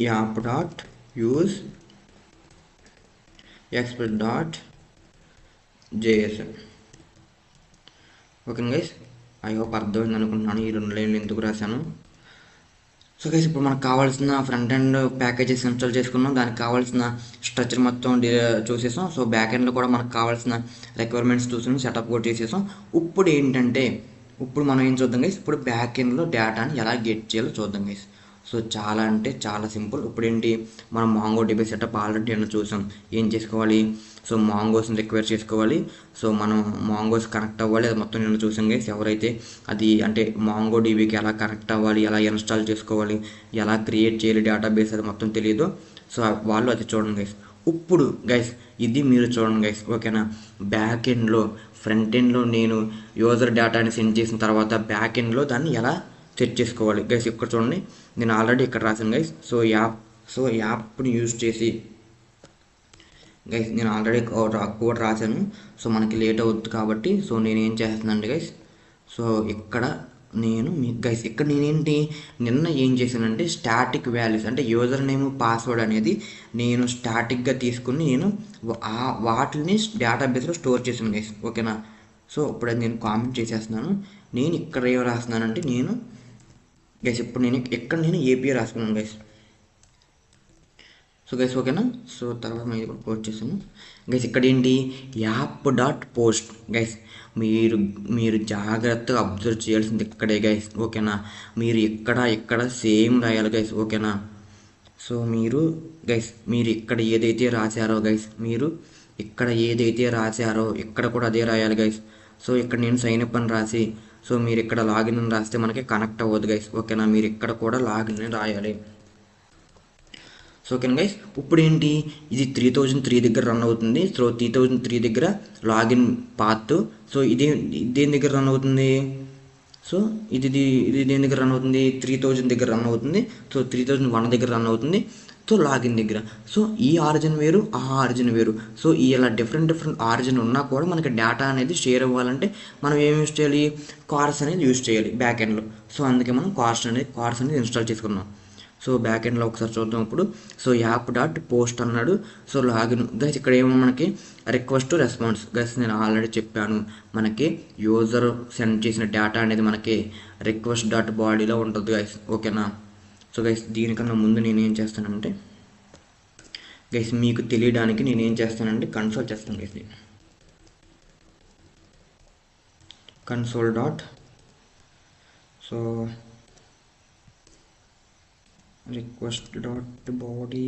app dot use express dot JSN. Okay guys, I hope అర్థమైంది అనుకుంటున్నాను ఈ 2 లైన్లు ఎందుకు రాశాను. సో గైస్ ఇప్పుడు మనకు కావాల్సిన ఫ్రంట్ ఎండ్ ప్యాకేజెస్ ఇన్స్టాల్ చేసుకున్నాం, దానికి కావాల్సిన స్ట్రక్చర్ మొత్తం చూసేసాం. సో బ్యాక్ ఎండ్లో కూడా మనకు కావాల్సిన రిక్వైర్మెంట్స్ చూసి సెటప్ కూడా చేసేసాం. ఇప్పుడు ఏంటంటే ఇప్పుడు మనం ఏం చూద్దాం గైస్, ఇప్పుడు బ్యాక్ ఎండ్లో డేటాని ఎలా గెట్ చేయాలో చూద్దాం గైస్. సో చాలా అంటే చాలా సింపుల్. ఇప్పుడు ఏంటి, మనం మాంగో డిబి సెటప్ ఆల్రెడీ నేను చూసాం. ఏం చేసుకోవాలి, సో మాంగోస్ని రిక్వైర్ చేసుకోవాలి, సో మనం మాంగోస్ కనెక్ట్ అవ్వాలి, అది మొత్తం నేను చూసాం గైస్. ఎవరైతే అది అంటే మాంగో డిబికి ఎలా కనెక్ట్ అవ్వాలి, ఎలా ఇన్స్టాల్ చేసుకోవాలి, ఎలా క్రియేట్ చేయాలి డేటాబేస్, అది మొత్తం తెలియదు. సో వాళ్ళు అది చూడండి గైస్. ఇప్పుడు గైస్ ఇది మీరు చూడండి గైస్, ఓకేనా. బ్యాక్ ఎండ్లో ఫ్రంట్ ఎండ్లో నేను యూజర్ డేటాని సెండ్ చేసిన తర్వాత బ్యాక్ ఎండ్లో దాన్ని ఎలా సెట్ చేసుకోవాలి గైస్. ఇక్కడ చూడండి, నేను ఆల్రెడీ ఇక్కడ రాశాను గైస్. సో యాప్ని యూజ్ చేసి గైస్ నేను ఆల్రెడీ కోడ్ రాశాను. సో మనకి లేట్ అవుతుంది కాబట్టి సో నేను ఏం చేస్తున్నానండి గైస్, సో ఇక్కడ నేను మీకు గైస్ ఇక్కడ నేనేంటి నిన్న ఏం చేశానంటే స్టాటిక్ వాల్యూస్ అంటే యూజర్ నేమ్ పాస్వర్డ్ అనేది నేను స్టాటిక్గా తీసుకుని నేను వాటిని డేటాబేస్లో స్టోర్ చేశాను గైస్, ఓకేనా. సో ఇప్పుడు అది నేను కామెంట్ చేసేస్తున్నాను. నేను ఇక్కడ ఏం రాస్తున్నానంటే నేను గైస్ ఇప్పుడు నేను ఏపీఐ రాసుకున్నాను గైస్. సో గైస్ ఓకేనా. సో తర్వాత నేను ఇప్పుడు పోస్ట్ చేసాను గైస్. ఇక్కడ ఏంటి యాప్ డాట్ పోస్ట్ గైస్, మీరు జాగ్రత్తగా అబ్జర్వ్ చేయాల్సింది ఇక్కడే గైస్, ఓకేనా. మీరు ఇక్కడ సేమ్ రాయాలి గైస్, ఓకేనా. సో మీరు ఇక్కడ ఏదైతే రాశారో గైస్, మీరు ఇక్కడ ఏదైతే రాశారో ఇక్కడ కూడా అదే రాయాలి గైస్. సో ఇక్కడ నేను సైన్ అప్ అని రాసి సో మీరు ఇక్కడ లాగిన్ అని రాస్తే మనకి కనెక్ట్ అవ్వదు గైస్, ఓకేనా. మీరు ఇక్కడ కూడా లాగిన్ అని రాయాలి. సో ఓకేనా గైస్. ఇప్పుడు ఏంటి, ఇది 3003 దగ్గర రన్ అవుతుంది. సో 3003 దగ్గర లాగిన్ పాత్. సో దేని దగ్గర రన్ అవుతుంది, సో ఇది దేని దగ్గర రన్ అవుతుంది, 3000 దగ్గర రన్ అవుతుంది. సో 3001 దగ్గర రన్ అవుతుంది. సో లాగిన్ దగ్గర. సో ఈ ఆరిజిన్ వేరు, ఆ ఆరిజిన్ వేరు. సో ఇలా డిఫరెంట్ ఆరిజిన్ ఉన్నా కూడా మనకి డేటా అనేది షేర్ అవ్వాలంటే మనం ఏం యూజ్ చేయాలి, కార్స్ అనేది యూజ్ చేయాలి బ్యాక్ ఎండ్లో. సో అందుకే మనం కార్స్ అనేది ఇన్స్టాల్ చేసుకున్నాం. సో బ్యాక్ ఎండ్లో ఒకసారి చూద్దాం ఇప్పుడు. సో యాప్ డాట్ పోస్ట్ అన్నాడు. సో లాగిన్ గైస్, ఇక్కడ ఏమో మనకి రిక్వెస్ట్ రెస్పాన్స్ గైస్, నేను ఆల్రెడీ చెప్పాను మనకి యూజర్ సెండ్ చేసిన డేటా అనేది మనకి రిక్వెస్ట్ డాట్ బాడీలో ఉంటుంది గైస్, ఓకేనా. సో గైస్ దీనికన్నా ముందు నేను ఏం చేస్తానంటే గైస్ మీకు తెలియడానికి నేను ఏం చేస్తానంటే కన్సోల్ చేస్తాను guys. Console dot so request dot body,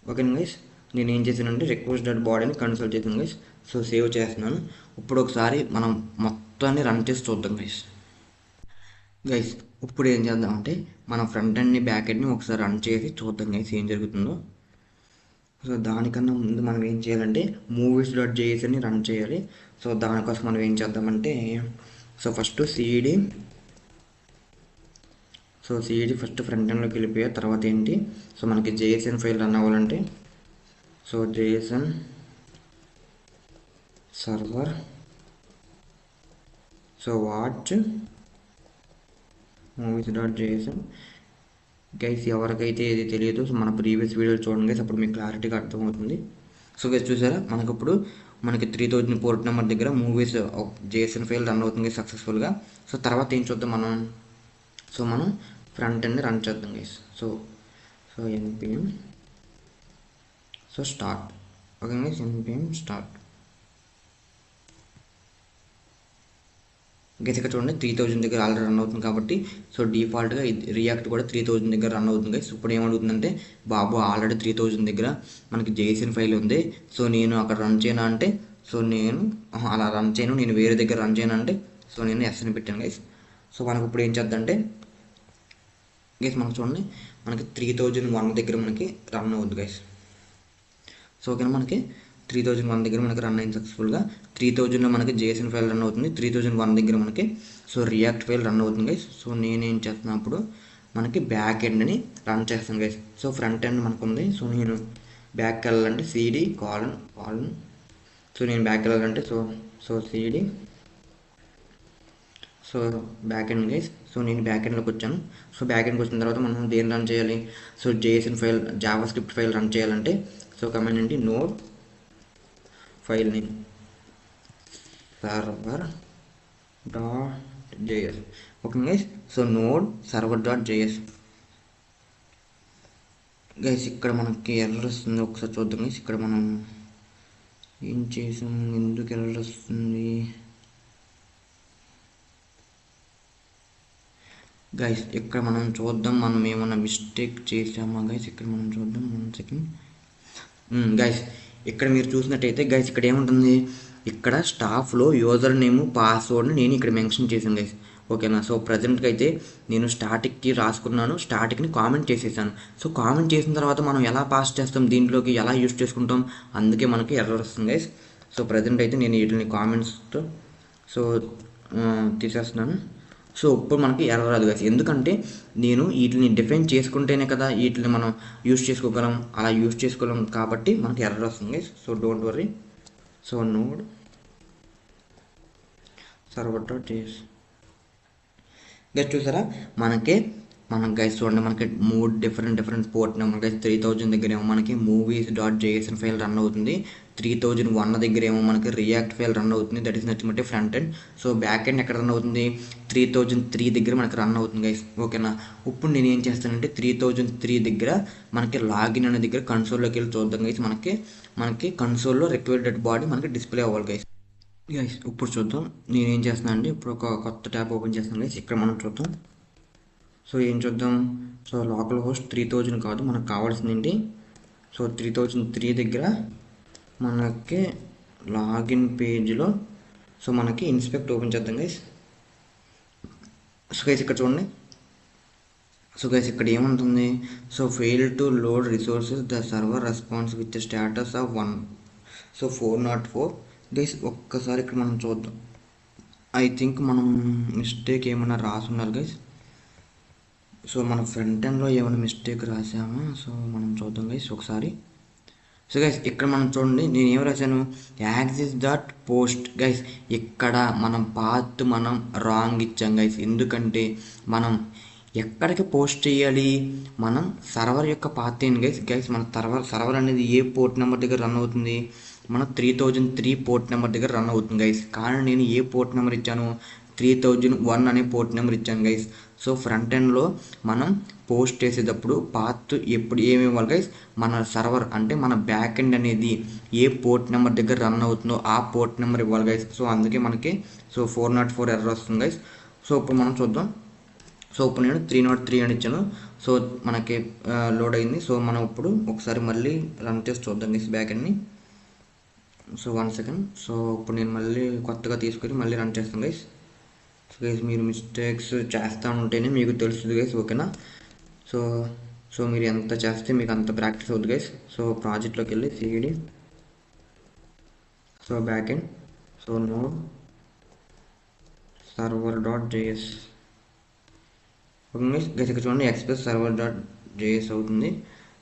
okay guys. నేను ఏం చేశానంటే రిక్వెస్ట్ డాట్ బాడీని కన్సోల్ చేశాను గైస్. సో సేవ్ చేస్తున్నాను. ఇప్పుడు ఒకసారి మనం మొత్తాన్ని రన్ చేసి చూద్దాం గైస్. ఇప్పుడు ఏం చేద్దామంటే మనం ఫ్రంట్ ఎండ్ని బ్యాక్ ఎండ్ని ఒకసారి రన్ చేసి చూద్దాం గైస్ ఏం జరుగుతుందో. సో దానికన్నా ముందు మనం ఏం చేయాలంటే మూవీస్ డాట్ జేఎస్ అని రన్ చేయాలి. సో దానికోసం మనం ఏం చేద్దామంటే so first cd first front ఎండ్లోకి వెళ్ళిపోయా. తర్వాత ఏంటి, సో మనకి జేఎస్ఎన్ ఫైల్ రన్ అవ్వాలంటే so JSON server so watch movies dot JS guys. ఎవరికైతే ఏది తెలియదు సో మన ప్రీవియస్ వీడియోలు చూడండి గైస్, అప్పుడు మీకు క్లారిటీగా అర్థమవుతుంది. సో గైస్ చూసారా, మనకప్పుడు మనకి 3000 పోర్ట్ నెంబర్ దగ్గర మూవీస్ జేఎస్ఎన్ ఫైల్ రన్ అవుతుంది సక్సెస్ఫుల్గా. సో తర్వాత ఏం చూద్దాం మనం, సో మనం ఫ్రంట్ ఎండ్ రన్ చేద్దాం guys. So so npm so start. Okay guys, npm start guys. ఇక్కడ చూడండి 3000 దగ్గర ఆల్రెడీ రన్ అవుతుంది కాబట్టి సో డిఫాల్ట్గా రియాక్ట్ కూడా 3000 దగ్గర రన్ అవుతుంది గైస్. ఇప్పుడు ఏమవుతుందంటే బాబు ఆల్రెడీ 3000 దగ్గర మనకి జేఎస్ఎన్ ఫైల్ ఉంది, సో నేను అక్కడ రన్ చేయను అంటే, సో నేను అలా రన్ చేయను, నేను వేరే దగ్గర రన్ చేయను అంటే, సో నేను ఎస్ అని పెట్టాను గైస్. సో మనకు ఇప్పుడు ఏం చేద్దంటే గైస్, మనకు చూడండి మనకి 3001 దగ్గర మనకి రన్ అవుతుంది గైస్. సో ఓకేనా, మనకి 3001 దగ్గర మనకి రన్ అయింది సక్సెస్ఫుల్గా. 3000లో మనకి జేఎస్ఎన్ ఫైల్ రన్ అవుతుంది, 3001 దగ్గర మనకి సో రియాక్ట్ ఫైల్ రన్ అవుతుంది గైస్. సో నేనేం చేస్తున్నప్పుడు మనకి బ్యాక్ ఎండ్ని రన్ చేస్తాను గైస్. సో ఫ్రంట్ ఎండ్ మనకు ఉంది, సో నేను బ్యాక్ వెళ్ళాలంటే సిడి కాలన్. సో నేను బ్యాక్ వెళ్ళాలంటే so CD so back end guys. So నేను బ్యాక్ ఎండ్లోకి వచ్చాను. సో బ్యాక్ ఎండ్కి వచ్చిన తర్వాత మనం దేని రన్ చేయాలి, so JSN file Java script file run చేయాలంటే సో కమాండ్ ఏంటి, node file name server dot JS. Okay guys, so node server dot JS guys. ఇక్కడ మనకి ఎర్రర్ వస్తుంది, ఒకసారి చూద్దాం గైస్. ఇక్కడ మనం ఏం చేసాం, ఎందుకు ఎర్రర్ వస్తుంది గైస్? ఇక్కడ మనం చూద్దాం, మనం ఏమన్నా మిస్టేక్ చేసామా గైస్? ఇక్కడ మనం చూద్దాం 1 సెకండ్ గైస్. ఇక్కడ మీరు చూసినట్టయితే గైస్ ఇక్కడ ఏముంటుంది, ఇక్కడ స్టాఫ్లో యూజర్ నేమ్ పాస్వర్డ్ని నేను ఇక్కడ మెన్షన్ చేశాను గైస్. ఓకేనా, సో ప్రజెంట్కి అయితే నేను స్టాటిక్కి రాసుకున్నాను, స్టాటిక్ని కామెంట్ చేసేసాను. సో కామెంట్ చేసిన తర్వాత మనం ఎలా పాస్ చేస్తాం, దీంట్లోకి ఎలా యూజ్ చేసుకుంటాం, అందుకే మనకి ఎర్రర్ వస్తుంది గైస్. సో ప్రజెంట్ అయితే నేను వీటిని కామెంట్స్తో సో తీసేస్తున్నాను. సో ఇప్పుడు మనకి ఎర్రర్ రాదు గైస్, ఎందుకంటే నేను వీటిని డిఫైన్ చేసుకుంటేనే కదా వీటిని మనం యూజ్ చేసుకోగలం, అలా యూజ్ చేసుకోగలం కాబట్టి మనకి ఎర్రర్ వస్తుంది guys. So don't worry. So node server dot JS guys. చూసారా మనం గైస్ చూడండి, మనకి 3 డిఫరెంట్ పోర్ట్ నెంబర్ గైస్. 3000 దగ్గర ఏమో మనకి movies dot JSN file run అవుతుంది, 3001 దగ్గర ఏమో మనకి రియాక్ట్ ఫైల్ రన్ అవుతుంది, that is nothing but front end. So back end ఎక్కడ రన్ అవుతుంది, 3003 దగ్గర మనకి రన్ అవుతుంది గైస్. ఓకేనా, ఇప్పుడు నేను ఏం చేస్తానంటే 3003 దగ్గర మనకి లాగిన్ అనే దగ్గర కన్సోల్లోకి వెళ్ళి చూద్దాం గైస్. మనకి కన్సోల్లో రిక్వైర్డ్ బాడీ మనకి డిస్ప్లే అవ్వాలి గైస్. ఇప్పుడు చూద్దాం, నేను ఏం చేస్తున్నాను అంటే ఇప్పుడు ఒక కొత్త ట్యాబ్ ఓపెన్ చేస్తాను గైస్. ఇక్కడ మనం చూద్దాం, సో ఏం చూద్దాం, సో లోకల్ హోస్ట్ 3000 కాదు, మనకు కావాల్సింది ఏంటి, సో 3003 దగ్గర మనకి లాగిన్ పేజ్లో సో మనకి ఇన్స్పెక్ట్ ఓపెన్ చేద్దాం గైస్. సో గైస్ ఇక్కడ చూడండి, సో గైస్ ఇక్కడ ఏముంటుంది, so fail to load resources the server response with status of 1 so 404 guys. ఒక్కసారి ఇక్కడ మనం చూద్దాం, ఐ థింక్ మనం మిస్టేక్ ఏమైనా రాసి ఉండాలి గైస్. సో మన ఫ్రంట్ ఎండ్లో ఏమైనా మిస్టేక్ రాసామా, సో మనం చూద్దాం గైస్ ఒకసారి. సో గైస్ ఇక్కడ మనం చూడండి, నేను ఏం రాశాను, యాక్సెస్ డాట్ పోస్ట్ గైస్. ఇక్కడ మనం పాత్ మనం రాంగ్ ఇచ్చాం గైస్, ఎందుకంటే మనం ఎక్కడికి పోస్ట్ చేయాలి, మనం సర్వర్ యొక్క పాత్ ఏంటి గైస్. మన సర్వర్ అనేది ఏ పోర్ట్ నెంబర్ దగ్గర రన్ అవుతుంది, మన 3003 పోర్ట్ నెంబర్ దగ్గర రన్ అవుతుంది గైస్. కానీ నేను ఏ పోర్ట్ నెంబర్ ఇచ్చాను, 3001 అనే పోర్ట్ నెంబర్ ఇచ్చాను గైస్. సో ఫ్రంట్ ఎండ్లో మనం పోస్ట్ చేసేటప్పుడు పాత్ ఎప్పుడు ఏమి ఇవ్వాలి గైస్, మన సర్వర్ అంటే మన బ్యాక్ ఎండ్ అనేది ఏ పోర్ట్ నెంబర్ దగ్గర రన్ అవుతుందో ఆ పోర్ట్ నెంబర్ ఇవ్వాలి గైస్. సో అందుకే మనకి సో 404 ఎర్రర్ వస్తుంది గైస్. సో ఇప్పుడు మనం చూద్దాం, సో ఇప్పుడు నేను 303 అని ఇచ్చాను, సో మనకి లోడ్ అయింది. సో మనం ఇప్పుడు ఒకసారి మళ్ళీ రన్ చేసి చూద్దాం గైస్ బ్యాక్ ఎండ్ని. So 1 second. సో ఇప్పుడు నేను మళ్ళీ కొత్తగా తీసుకొని మళ్ళీ రన్ చేస్తాను గైస్. సో గైస్ మీరు మిస్టేక్స్ చేస్తూ ఉంటేనే మీకు తెలుస్తుంది గైస్. ఓకేనా, సో మీరు ఎంత చేస్తే మీకు అంత ప్రాక్టీస్ అవుతుంది గైస్. సో ప్రాజెక్ట్లోకి వెళ్ళి CD so back end so node server dot JS. Okay guys ఇక్కడ చూడండి ఎక్స్ప్రెస్ సర్వర్ డాట్ జేఎస్ అవుతుంది.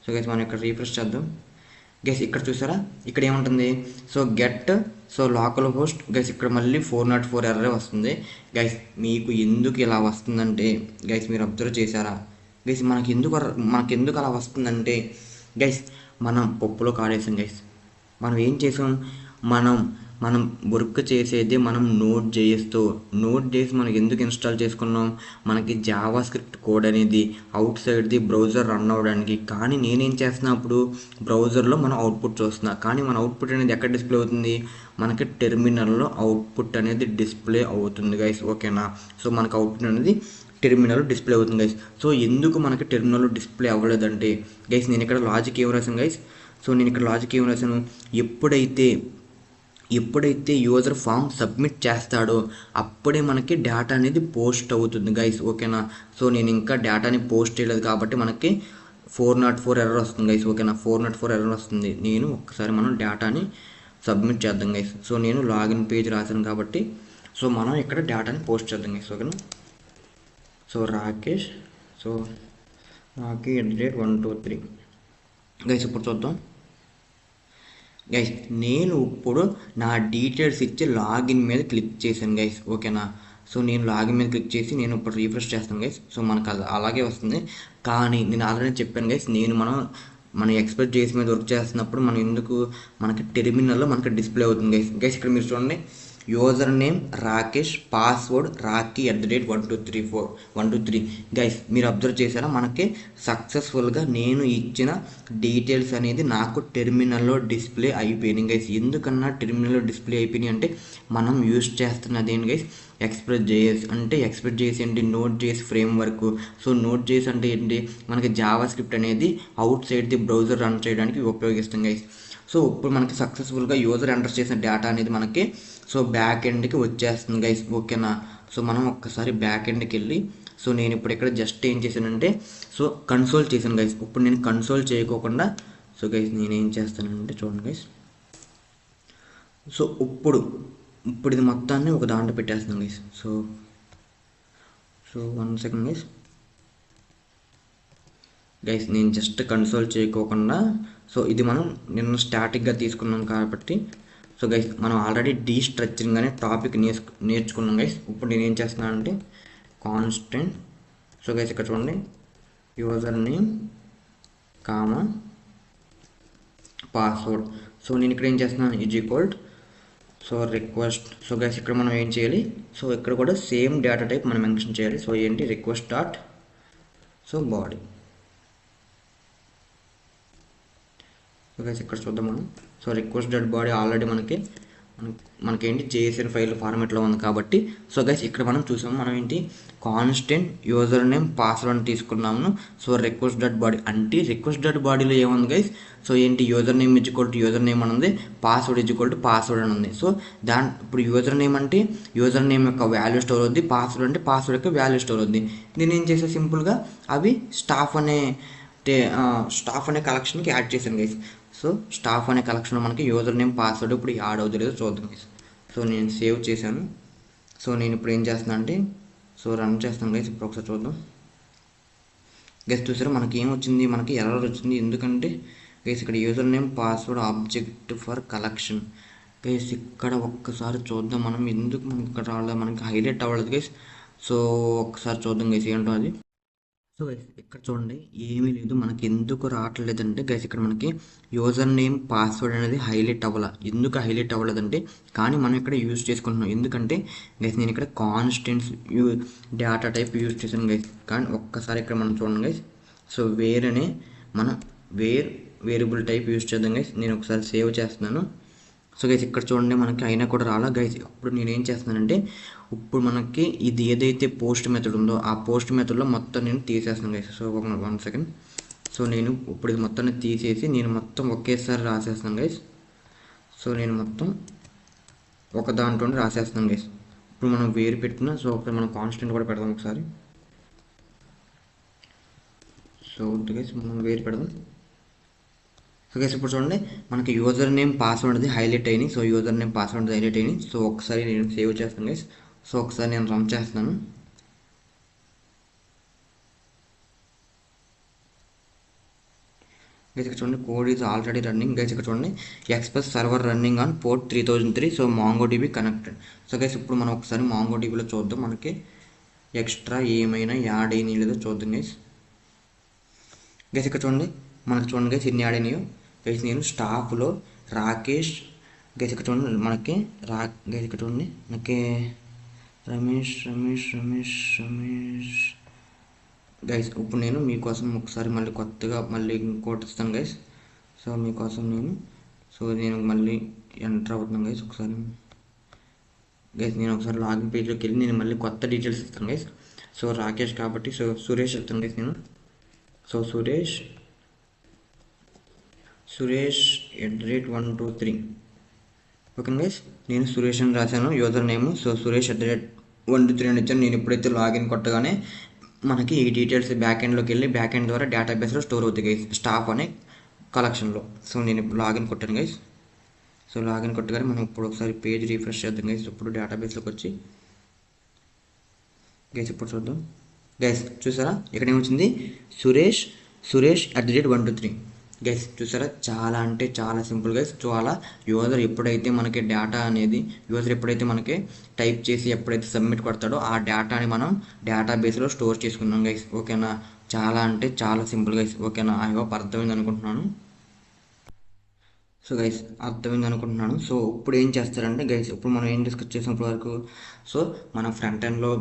సో గైస్ మనం ఇక్కడ రీఫ్రెష్ చేద్దాం. గైస్ ఇక్కడ చూసారా, ఇక్కడ ఏముంటుంది, so get, so local host guys, ఇక్కడ మళ్ళీ 404 ఎర్రర్ వస్తుంది గైస్. మీకు ఎందుకు ఇలా వస్తుందంటే గైస్, మీరు అబ్జర్వ్ చేశారా గైస్, మనకెందుకు అలా వస్తుందంటే గైస్, మనం పప్పులో కాడేసాం గైస్. మనం ఏం చేసాం, మనం మనం వర్క్ చేసేది మనం నోట్ చేసి మనకి ఎందుకు ఇన్స్టాల్ చేసుకున్నాం, మనకి జావా స్క్రిప్ట్ కోడ్ అనేది అవుట్ సైడ్ది బ్రౌజర్ రన్ అవ్వడానికి. కానీ నేనేం చేస్తున్నా, అప్పుడు బ్రౌజర్లో మనం అవుట్పుట్ చూస్తున్నా, కానీ మన అవుట్పుట్ అనేది ఎక్కడ డిస్ప్లే అవుతుంది, మనకి టెర్మినల్లో అవుట్పుట్ అనేది డిస్ప్లే అవుతుంది గైస్. ఓకేనా, సో మనకు అవుట్పుట్ అనేది టెర్మినల్ డిస్ప్లే అవుతుంది గైస్. సో ఎందుకు మనకి టెర్మినల్ డిస్ప్లే అవ్వలేదంటే గైస్, నేను ఇక్కడ లాజిక్ ఏం రాశాను గైస్, సో నేను ఇక్కడ లాజిక్ ఏం రాశాను, ఎప్పుడైతే యూజర్ ఫామ్ సబ్మిట్ చేస్తాడో అప్పుడే మనకి డేటా అనేది పోస్ట్ అవుతుంది గైస్. ఓకేనా, సో నేను ఇంకా డేటాని పోస్ట్ చేయలేదు కాబట్టి మనకి 404 ఎర్రర్ వస్తుంది గైస్. ఓకేనా, 404 ఎర్రర్ వస్తుంది. నేను ఒక్కసారి మనం డేటాని సబ్మిట్ చేద్దాం గైస్. సో నేను లాగిన్ పేజ్ రాశాను కాబట్టి సో మనం ఇక్కడ డేటాని పోస్ట్ చేద్దాం గైస్. ఓకేనా, so Rakesh, so Rocky@123 guys. ఇప్పుడు చూద్దాం గైస్, నేను ఇప్పుడు నా డీటెయిల్స్ ఇచ్చి లాగిన్ మీద క్లిక్ చేశాను గైస్. ఓకేనా, సో నేను లాగిన్ మీద క్లిక్ చేసి నేను ఇప్పుడు రీఫ్రెష్ చేస్తాను గైస్. సో మనకు అలాగే వస్తుంది. కానీ నేను ఆల్రెడీ చెప్పాను గైస్, మనం ఎక్స్పెక్ట్ చేసి మీద వర్క్ చేస్తున్నప్పుడు మనకి టెర్మినల్లో మనకి డిస్ప్లే అవుతుంది గైస్. గైస్ ఇక్కడ మీరు చూడండి, user name Rakesh, password Rocky@123 guys. మీరు అబ్జర్వ్ చేశారా, మనకి సక్సెస్ఫుల్గా నేను ఇచ్చిన డీటెయిల్స్ అనేది నాకు టెర్మినల్లో డిస్ప్లే అయిపోయినాయి గైస్. ఎందుకన్నా టెర్మినల్లో డిస్ప్లే అయిపోయినాయి అంటే మనం యూజ్ చేస్తున్నది ఏంటి గైస్, ఎక్స్ప్రెస్.js. అంటే ఎక్స్ప్రెస్.js ఏంటి, Node.js ఫ్రేమ్వర్క్. సో Node.js అంటే ఏంటి, మనకి జావా స్క్రిప్ట్ అనేది out side the browser run చేయడానికి ఉపయోగిస్తాం గైస్. సో ఇప్పుడు మనకి సక్సెస్ఫుల్గా యూజర్ ఎంటర్ చేసిన డేటా అనేది మనకి సో బ్యాక్ ఎండ్కి వచ్చేస్తుంది గైస్. ఓకేనా, సో మనం ఒక్కసారి బ్యాక్ ఎండ్కి వెళ్ళి, సో నేను ఇప్పుడు ఇక్కడ జస్ట్ ఏం చేశానంటే సో కన్సోల్ చేశాను గైస్. ఇప్పుడు నేను కన్సోల్ చేయకోకుండా సో గైస్ నేనేం చేస్తానంటే చూడండి గైస్, సో ఇప్పుడు ఇది మొత్తాన్ని ఒక దాంట్లో పెట్టేస్తున్నాను గైస్. సో 1 సెకండ్ గైస్, నేను జస్ట్ కన్సోల్ చేయకోకుండా, సో ఇది మనం నిన్న స్టాటిక్గా తీసుకున్నాం కాబట్టి సో గైస్ మనం ఆల్రెడీ డీస్ట్రక్చరింగ్ అనే టాపిక్ నేర్చుకున్నాం గైస్. ఇప్పుడు నేను ఏం చేస్తున్నానంటే కాన్స్టెంట్, సో గైస్ ఇక్కడ చూడండి, user name comma password. So నేను ఇక్కడ ఏం చేస్తున్నాను equal so request. So guys ఇక్కడ మనం ఏం చేయాలి, సో ఇక్కడ కూడా సేమ్ డేటా టైప్ మనం మెన్షన్ చేయాలి. సో ఏంటి, request dot so body. So guys ఇక్కడ చూద్దాం మనం, so request dot body already మనకేంటి JSON ఫైల్ ఫార్మాట్లో ఉంది కాబట్టి సో గైస్ ఇక్కడ మనం చూసాము, మనం ఏంటి కాన్స్టెంట్ యూజర్ నేమ్ పాస్వర్డ్ అని తీసుకున్నాము. సో రిక్వెస్ట్ డాట్ బాడీ అంటే రిక్వెస్ట్ డాట్ బాడీలో ఏముంది గైస్, సో ఏంటి యూజర్ నేమ్ యూజర్ నేమ్ అని ఉంది, పాస్వర్డ్ పాస్వర్డ్ అని ఉంది. సో ఇప్పుడు యూజర్ నేమ్ అంటే యూజర్ నేమ్ యొక్క వాల్యూ స్టోర్ అవుద్ది, పాస్వర్డ్ అంటే పాస్వర్డ్ యొక్క వాల్యూ స్టోర్ అవుద్ది. నేను ఏం చేసా, సింపుల్గా అవి స్టాఫ్ అనే కలెక్షన్కి యాడ్ చేశాను గైస్. సో స్టాఫ్ అనే కలెక్షన్ మనకి యూజర్ నేమ్ పాస్వర్డ్ ఇప్పుడు యాడ్ అవుతుంది లేదో చూద్దాం గైస్. సో నేను సేవ్ చేశాను. సో నేను ఇప్పుడు ఏం చేస్తున్నా అంటే సో రన్ చేస్తాను గైస్. ఇప్పుడు ఒకసారి చూద్దాం గైస్. చూసారా మనకి ఏమొచ్చింది, మనకి ఎర్రర్ వచ్చింది. ఎందుకంటే గైస్ ఇక్కడ user name password object for collection guys. ఇక్కడ ఒక్కసారి చూద్దాం మనం, ఎందుకు మనకి ఇక్కడ రాలేదు, మనకి హైలైట్ అవ్వలేదు గైస్. సో ఒక్కసారి చూద్దాం గైస్ ఏంటో అది. సో గైస్ ఇక్కడ చూడండి, ఏమీ లేదు, మనకి ఎందుకు రావట్లేదంటే గైస్ ఇక్కడ మనకి యూజర్ నేమ్ పాస్వర్డ్ అనేది హైలైట్ అవ్వాల. ఎందుకు హైలైట్ అవ్వలేదంటే, కానీ మనం ఇక్కడ యూజ్ చేసుకుంటున్నాం. ఎందుకంటే గైస్ నేను ఇక్కడ కాన్స్టెంట్స్ డేటా టైప్ యూజ్ చేశాను గైస్. కానీ ఒక్కసారి ఇక్కడ మనం చూడండి గైస్, సో వేరనే మనం వేరియబుల్ టైప్ యూజ్ చేద్దాం గైస్. నేను ఒకసారి సేవ్ చేస్తున్నాను. సో గైస్ ఇక్కడ చూడండి మనకి అయినా కూడా రాలా గైస్. ఇప్పుడు నేను ఏం చేస్తున్నానంటే ఇప్పుడు మనకి ఇది ఏదైతే పోస్ట్ మెథడ్ ఉందో ఆ పోస్ట్ మెథడ్లో మొత్తం నేను తీసేస్తున్నాను గైస్. So 1 second. సో నేను ఇప్పుడు ఇది మొత్తాన్ని తీసేసి నేను మొత్తం ఒకేసారి రాసేస్తున్నాను గైస్. సో నేను మొత్తం ఒక దాంట్లోనే రాసేస్తున్నాను గైస్. ఇప్పుడు మనం వేరు పెట్టిన, సో ఇప్పుడు మనం కాన్స్టెంట్ కూడా పెడదాం ఒకసారి. సో గైస్ మనం వేరు పెడదాం. సో గైస్ ఇప్పుడు చూడండి మనకి యూజర్ నేమ్ పాస్వర్డ్ అది హైలైట్ అయినాయి. So user name password highlight అయినాయి. సో ఒకసారి నేను సేవ్ చేస్తాను గైస్. సో ఒకసారి నేను రన్ చేస్తున్నాను. గైస్ ఇక్కడ చూడండి code is already running. Guys ఇక్కడ చూడండి express server running on port 3003. So MongoDB connected. So guys ఇప్పుడు మనం ఒకసారి మాంగోడిబిలో చూద్దాం మనకి ఎక్స్ట్రా ఏమైనా యాడ్ అయినాయి లేదో చూద్దాం గైస్. గైస్ ఇక్కడ చూడండి మనకి చూడండి గైస్ ఎన్ని యాడ్ అయినాయో. గైస్ నేను స్టాఫ్లో రాకేష్, గైస్ ఇక్కడ చూడండి మనకి గైస్ ఇక్కడ చూడండి మనకి రమేష్ రమేష్ రమేష్ రమేష్ గైస్ ఇప్పుడు నేను మీకోసం ఒకసారి మళ్ళీ కొత్తగా మళ్ళీ ఇంకోటి ఇస్తాను గైస్. సో మీకోసం నేను మళ్ళీ ఎంటర్ అవుతున్నాను గైస్. ఒకసారి గైస్ నేను ఒకసారి లాగిన్ పేజ్లోకి వెళ్ళి నేను మళ్ళీ కొత్త డీటెయిల్స్ ఇస్తాను గైస్. సో రాకేష్ కాబట్టి సో సురేష్ ఇస్తాను గైస్ నేను. సో సురేష్ @123. ఓకే గైస్ నేను సురేష్ అని రాశాను యూజర్ నేమ్. సో సురేష్ @123 అని ఇచ్చాను. నేను ఎప్పుడైతే లాగిన్ కొట్టగానే మనకి ఈ డీటెయిల్స్ బ్యాక్ ఎండ్లోకి వెళ్ళి బ్యాక్ ఎండ్ ద్వారా డేటాబేస్లో స్టోర్ అవుతాయి గైస్ స్టాఫ్ అనే కలెక్షన్లో. సో నేను ఇప్పుడు లాగిన్ కొట్టాను గైస్. సో లాగిన్ కొట్టగానే మనం ఇప్పుడు ఒకసారి పేజ్ రీఫ్రెష్ చేద్దాం గైస్. ఇప్పుడు డేటాబేస్లోకి వచ్చి గైస్ ఇప్పుడు చూద్దాం గైస్. చూసారా ఇక్కడ ఏమొచ్చింది సురేష్ @123 గైస్. చూసారా చాలా అంటే చాలా సింపుల్ గైస్. చాలా యూజర్ ఎప్పుడైతే మనకి టైప్ చేసి ఎప్పుడైతే సబ్మిట్ కొడతాడో ఆ డేటాని మనం డేటాబేస్లో స్టోర్ చేసుకున్నాం గైస్. ఓకేనా చాలా అంటే చాలా సింపుల్ గైస్. ఓకేనా ఐ హోప్ అర్థమైంది అనుకుంటున్నాను. సో గైస్ అర్థమైంది అనుకుంటున్నాను. సో ఇప్పుడు ఏం చేస్తారంటే గైస్ ఇప్పుడు మనం ఏం డిస్కస్ చేసినప్పటి వరకు సో మన ఫ్రంట్ ఎండ్లో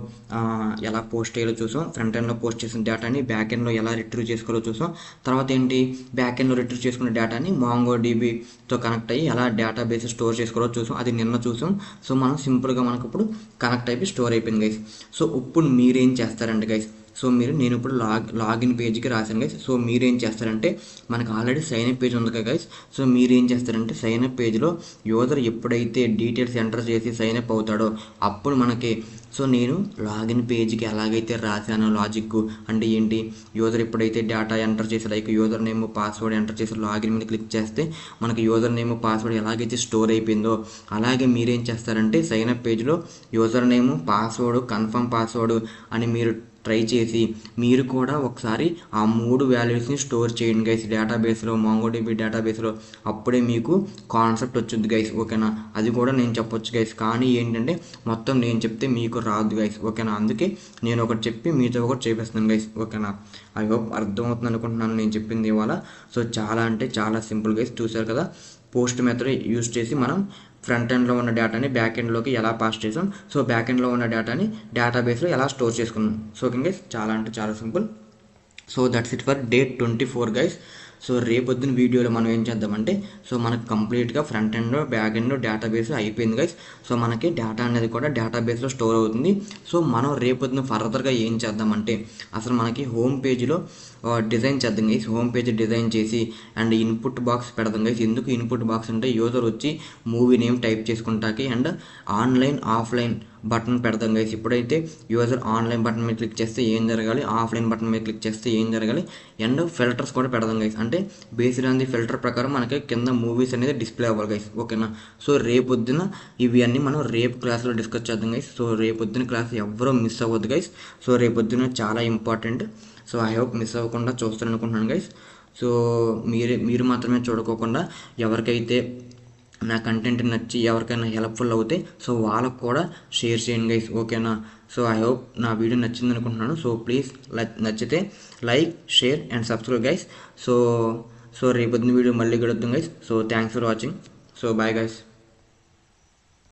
ఎలా పోస్ట్ చేయాలో చూసాం. ఫ్రంట్ ఎండ్లో పోస్ట్ చేసిన డేటాని బ్యాక్ ఎండ్లో ఎలా రిట్రీవ్ చేసుకోవాలో చూసాం. తర్వాత ఏంటి బ్యాక్ ఎండ్లో రిట్రీవ్ చేసుకున్న డేటాని మాంగోడిబితో కనెక్ట్ అయ్యి ఎలా డేటాబేస్ స్టోర్ చేసుకోవాలో చూసాం. అది నిన్న చూసాం. సో మనం సింపుల్గా మనకు ఇప్పుడు కనెక్ట్ అయిపోయి స్టోర్ అయిపోయింది గైస్. సో ఇప్పుడు మీరేం చేస్తారంటే గైస్ సో నేను ఇప్పుడు లాగిన్ పేజ్కి రాశాను గైస్. సో మీరేం చేస్తారంటే మనకు ఆల్రెడీ సైన్ అప్ పేజ్ ఉంది కదా గైస్. సో మీరేం చేస్తారంటే సైన్ అప్ పేజ్లో యూజర్ ఎప్పుడైతే డీటెయిల్స్ ఎంటర్ చేసి సైన్ అప్ అవుతాడో అప్పుడు మనకి సో నేను లాగిన్ పేజ్కి ఎలాగైతే రాశానో లాజిక్ అంటే ఏంటి యూజర్ ఎప్పుడైతే డేటా ఎంటర్ చేసి like user name password enter చేసి లాగిన్ మీద క్లిక్ చేస్తే మనకి యూజర్ నేమ్ పాస్వర్డ్ ఎలాగైతే స్టోర్ అయిపోయిందో అలాగే మీరేం చేస్తారంటే సైన్ అప్ పేజ్లో user name password confirm password అని మీరు ట్రై చేసి మీరు కూడా ఒకసారి ఆ 3 వాల్యూస్ని స్టోర్ చేయండి గైస్ డేటాబేస్లో మాంగోడిబి డేటాబేస్లో. అప్పుడే మీకు కాన్సెప్ట్ వచ్చింది గైస్. ఓకేనా అది కూడా నేను చెప్పొచ్చు గైస్. కానీ ఏంటంటే మొత్తం నేను చెప్తే మీకు రాదు గైస్. ఓకేనా అందుకే నేను ఒకటి చెప్పి మీతో ఒకటి చేపిస్తున్నాను గైస్. ఓకేనా ఐ హోప్ అర్థమవుతుంది అనుకుంటున్నాను నేను చెప్పింది ఇవాళ. సో చాలా అంటే చాలా సింపుల్ గైస్. చూసారు కదా పోస్ట్ మెథడ్ యూజ్ చేసి మనం ఫ్రంట్ ఎండ్లో ఉన్న డేటాని బ్యాక్ ఎండ్లోకి ఎలా పాస్ చేసాం. సో బ్యాక్ ఎండ్లో ఉన్న డేటాని డేటాబేస్లో ఎలా స్టోర్ చేసుకున్నాం. సో ఓకే గైస్ చాలా అంటే చాలా simple. So that's it for day 24 guys. So రేపొద్దున వీడియోలో మనం ఏం చేద్దామంటే సో మనకు కంప్లీట్గా front end back end database అయిపోయింది గైస్. సో మనకి డేటా అనేది కూడా డేటాబేస్లో స్టోర్ అవుతుంది. సో మనం రేపొద్దున ఫర్దర్గా ఏం చేద్దామంటే అసలు మనకి హోమ్ పేజ్లో డిజైన్ చేద్దాం గైస్. హోమ్ పేజ్ డిజైన్ చేసి అండ్ ఇన్పుట్ బాక్స్ పెడదాం గైస్. ఎందుకు ఇన్పుట్ బాక్స్ అంటే యూజర్ వచ్చి మూవీ నేమ్ టైప్ చేసుకుంటాకి అండ్ ఆన్లైన్ ఆఫ్లైన్ బటన్ పెడతాం గైస్. ఇప్పుడైతే యూజర్ ఆన్లైన్ బటన్ మీద క్లిక్ చేస్తే ఏం జరగాలి, ఆఫ్లైన్ బటన్ మీద క్లిక్ చేస్తే ఏం జరగాలి అండ్ ఫిల్టర్స్ కూడా పెడదాం గైస్. అంటే బేస్డ్ ఆన్ ది ఫిల్టర్ ప్రకారం మనకి కింద మూవీస్ అనేది డిస్ప్లే అవ్వాలి గైస్. ఓకేనా సో రేపొద్దున ఇవి అన్నీ మనం రేపు క్లాస్లో డిస్కస్ చేద్దాం గైస్. సో రేపొద్దున క్లాస్ ఎవరో మిస్ అవ్వద్దు గైస్. సో రేపొద్దున చాలా important. So I hope miss అవ్వకుండా చూస్తాను అనుకుంటున్నాను గైస్. సో మీరు మాత్రమే చూడుకోకుండా ఎవరికైతే నా కంటెంట్ నచ్చి ఎవరికైనా హెల్ప్ఫుల్ అవుతే సో వాళ్ళకు కూడా షేర్ చేయండి గైస్. ఓకేనా సో ఐ హోప్ నా వీడియో నచ్చింది అనుకుంటున్నాను. సో ప్లీజ్ నచ్చితే like share and subscribe guys. So రేపొద్దున వీడియో మళ్ళీ గడుద్దాం guys. So thanks for watching. So bye guys.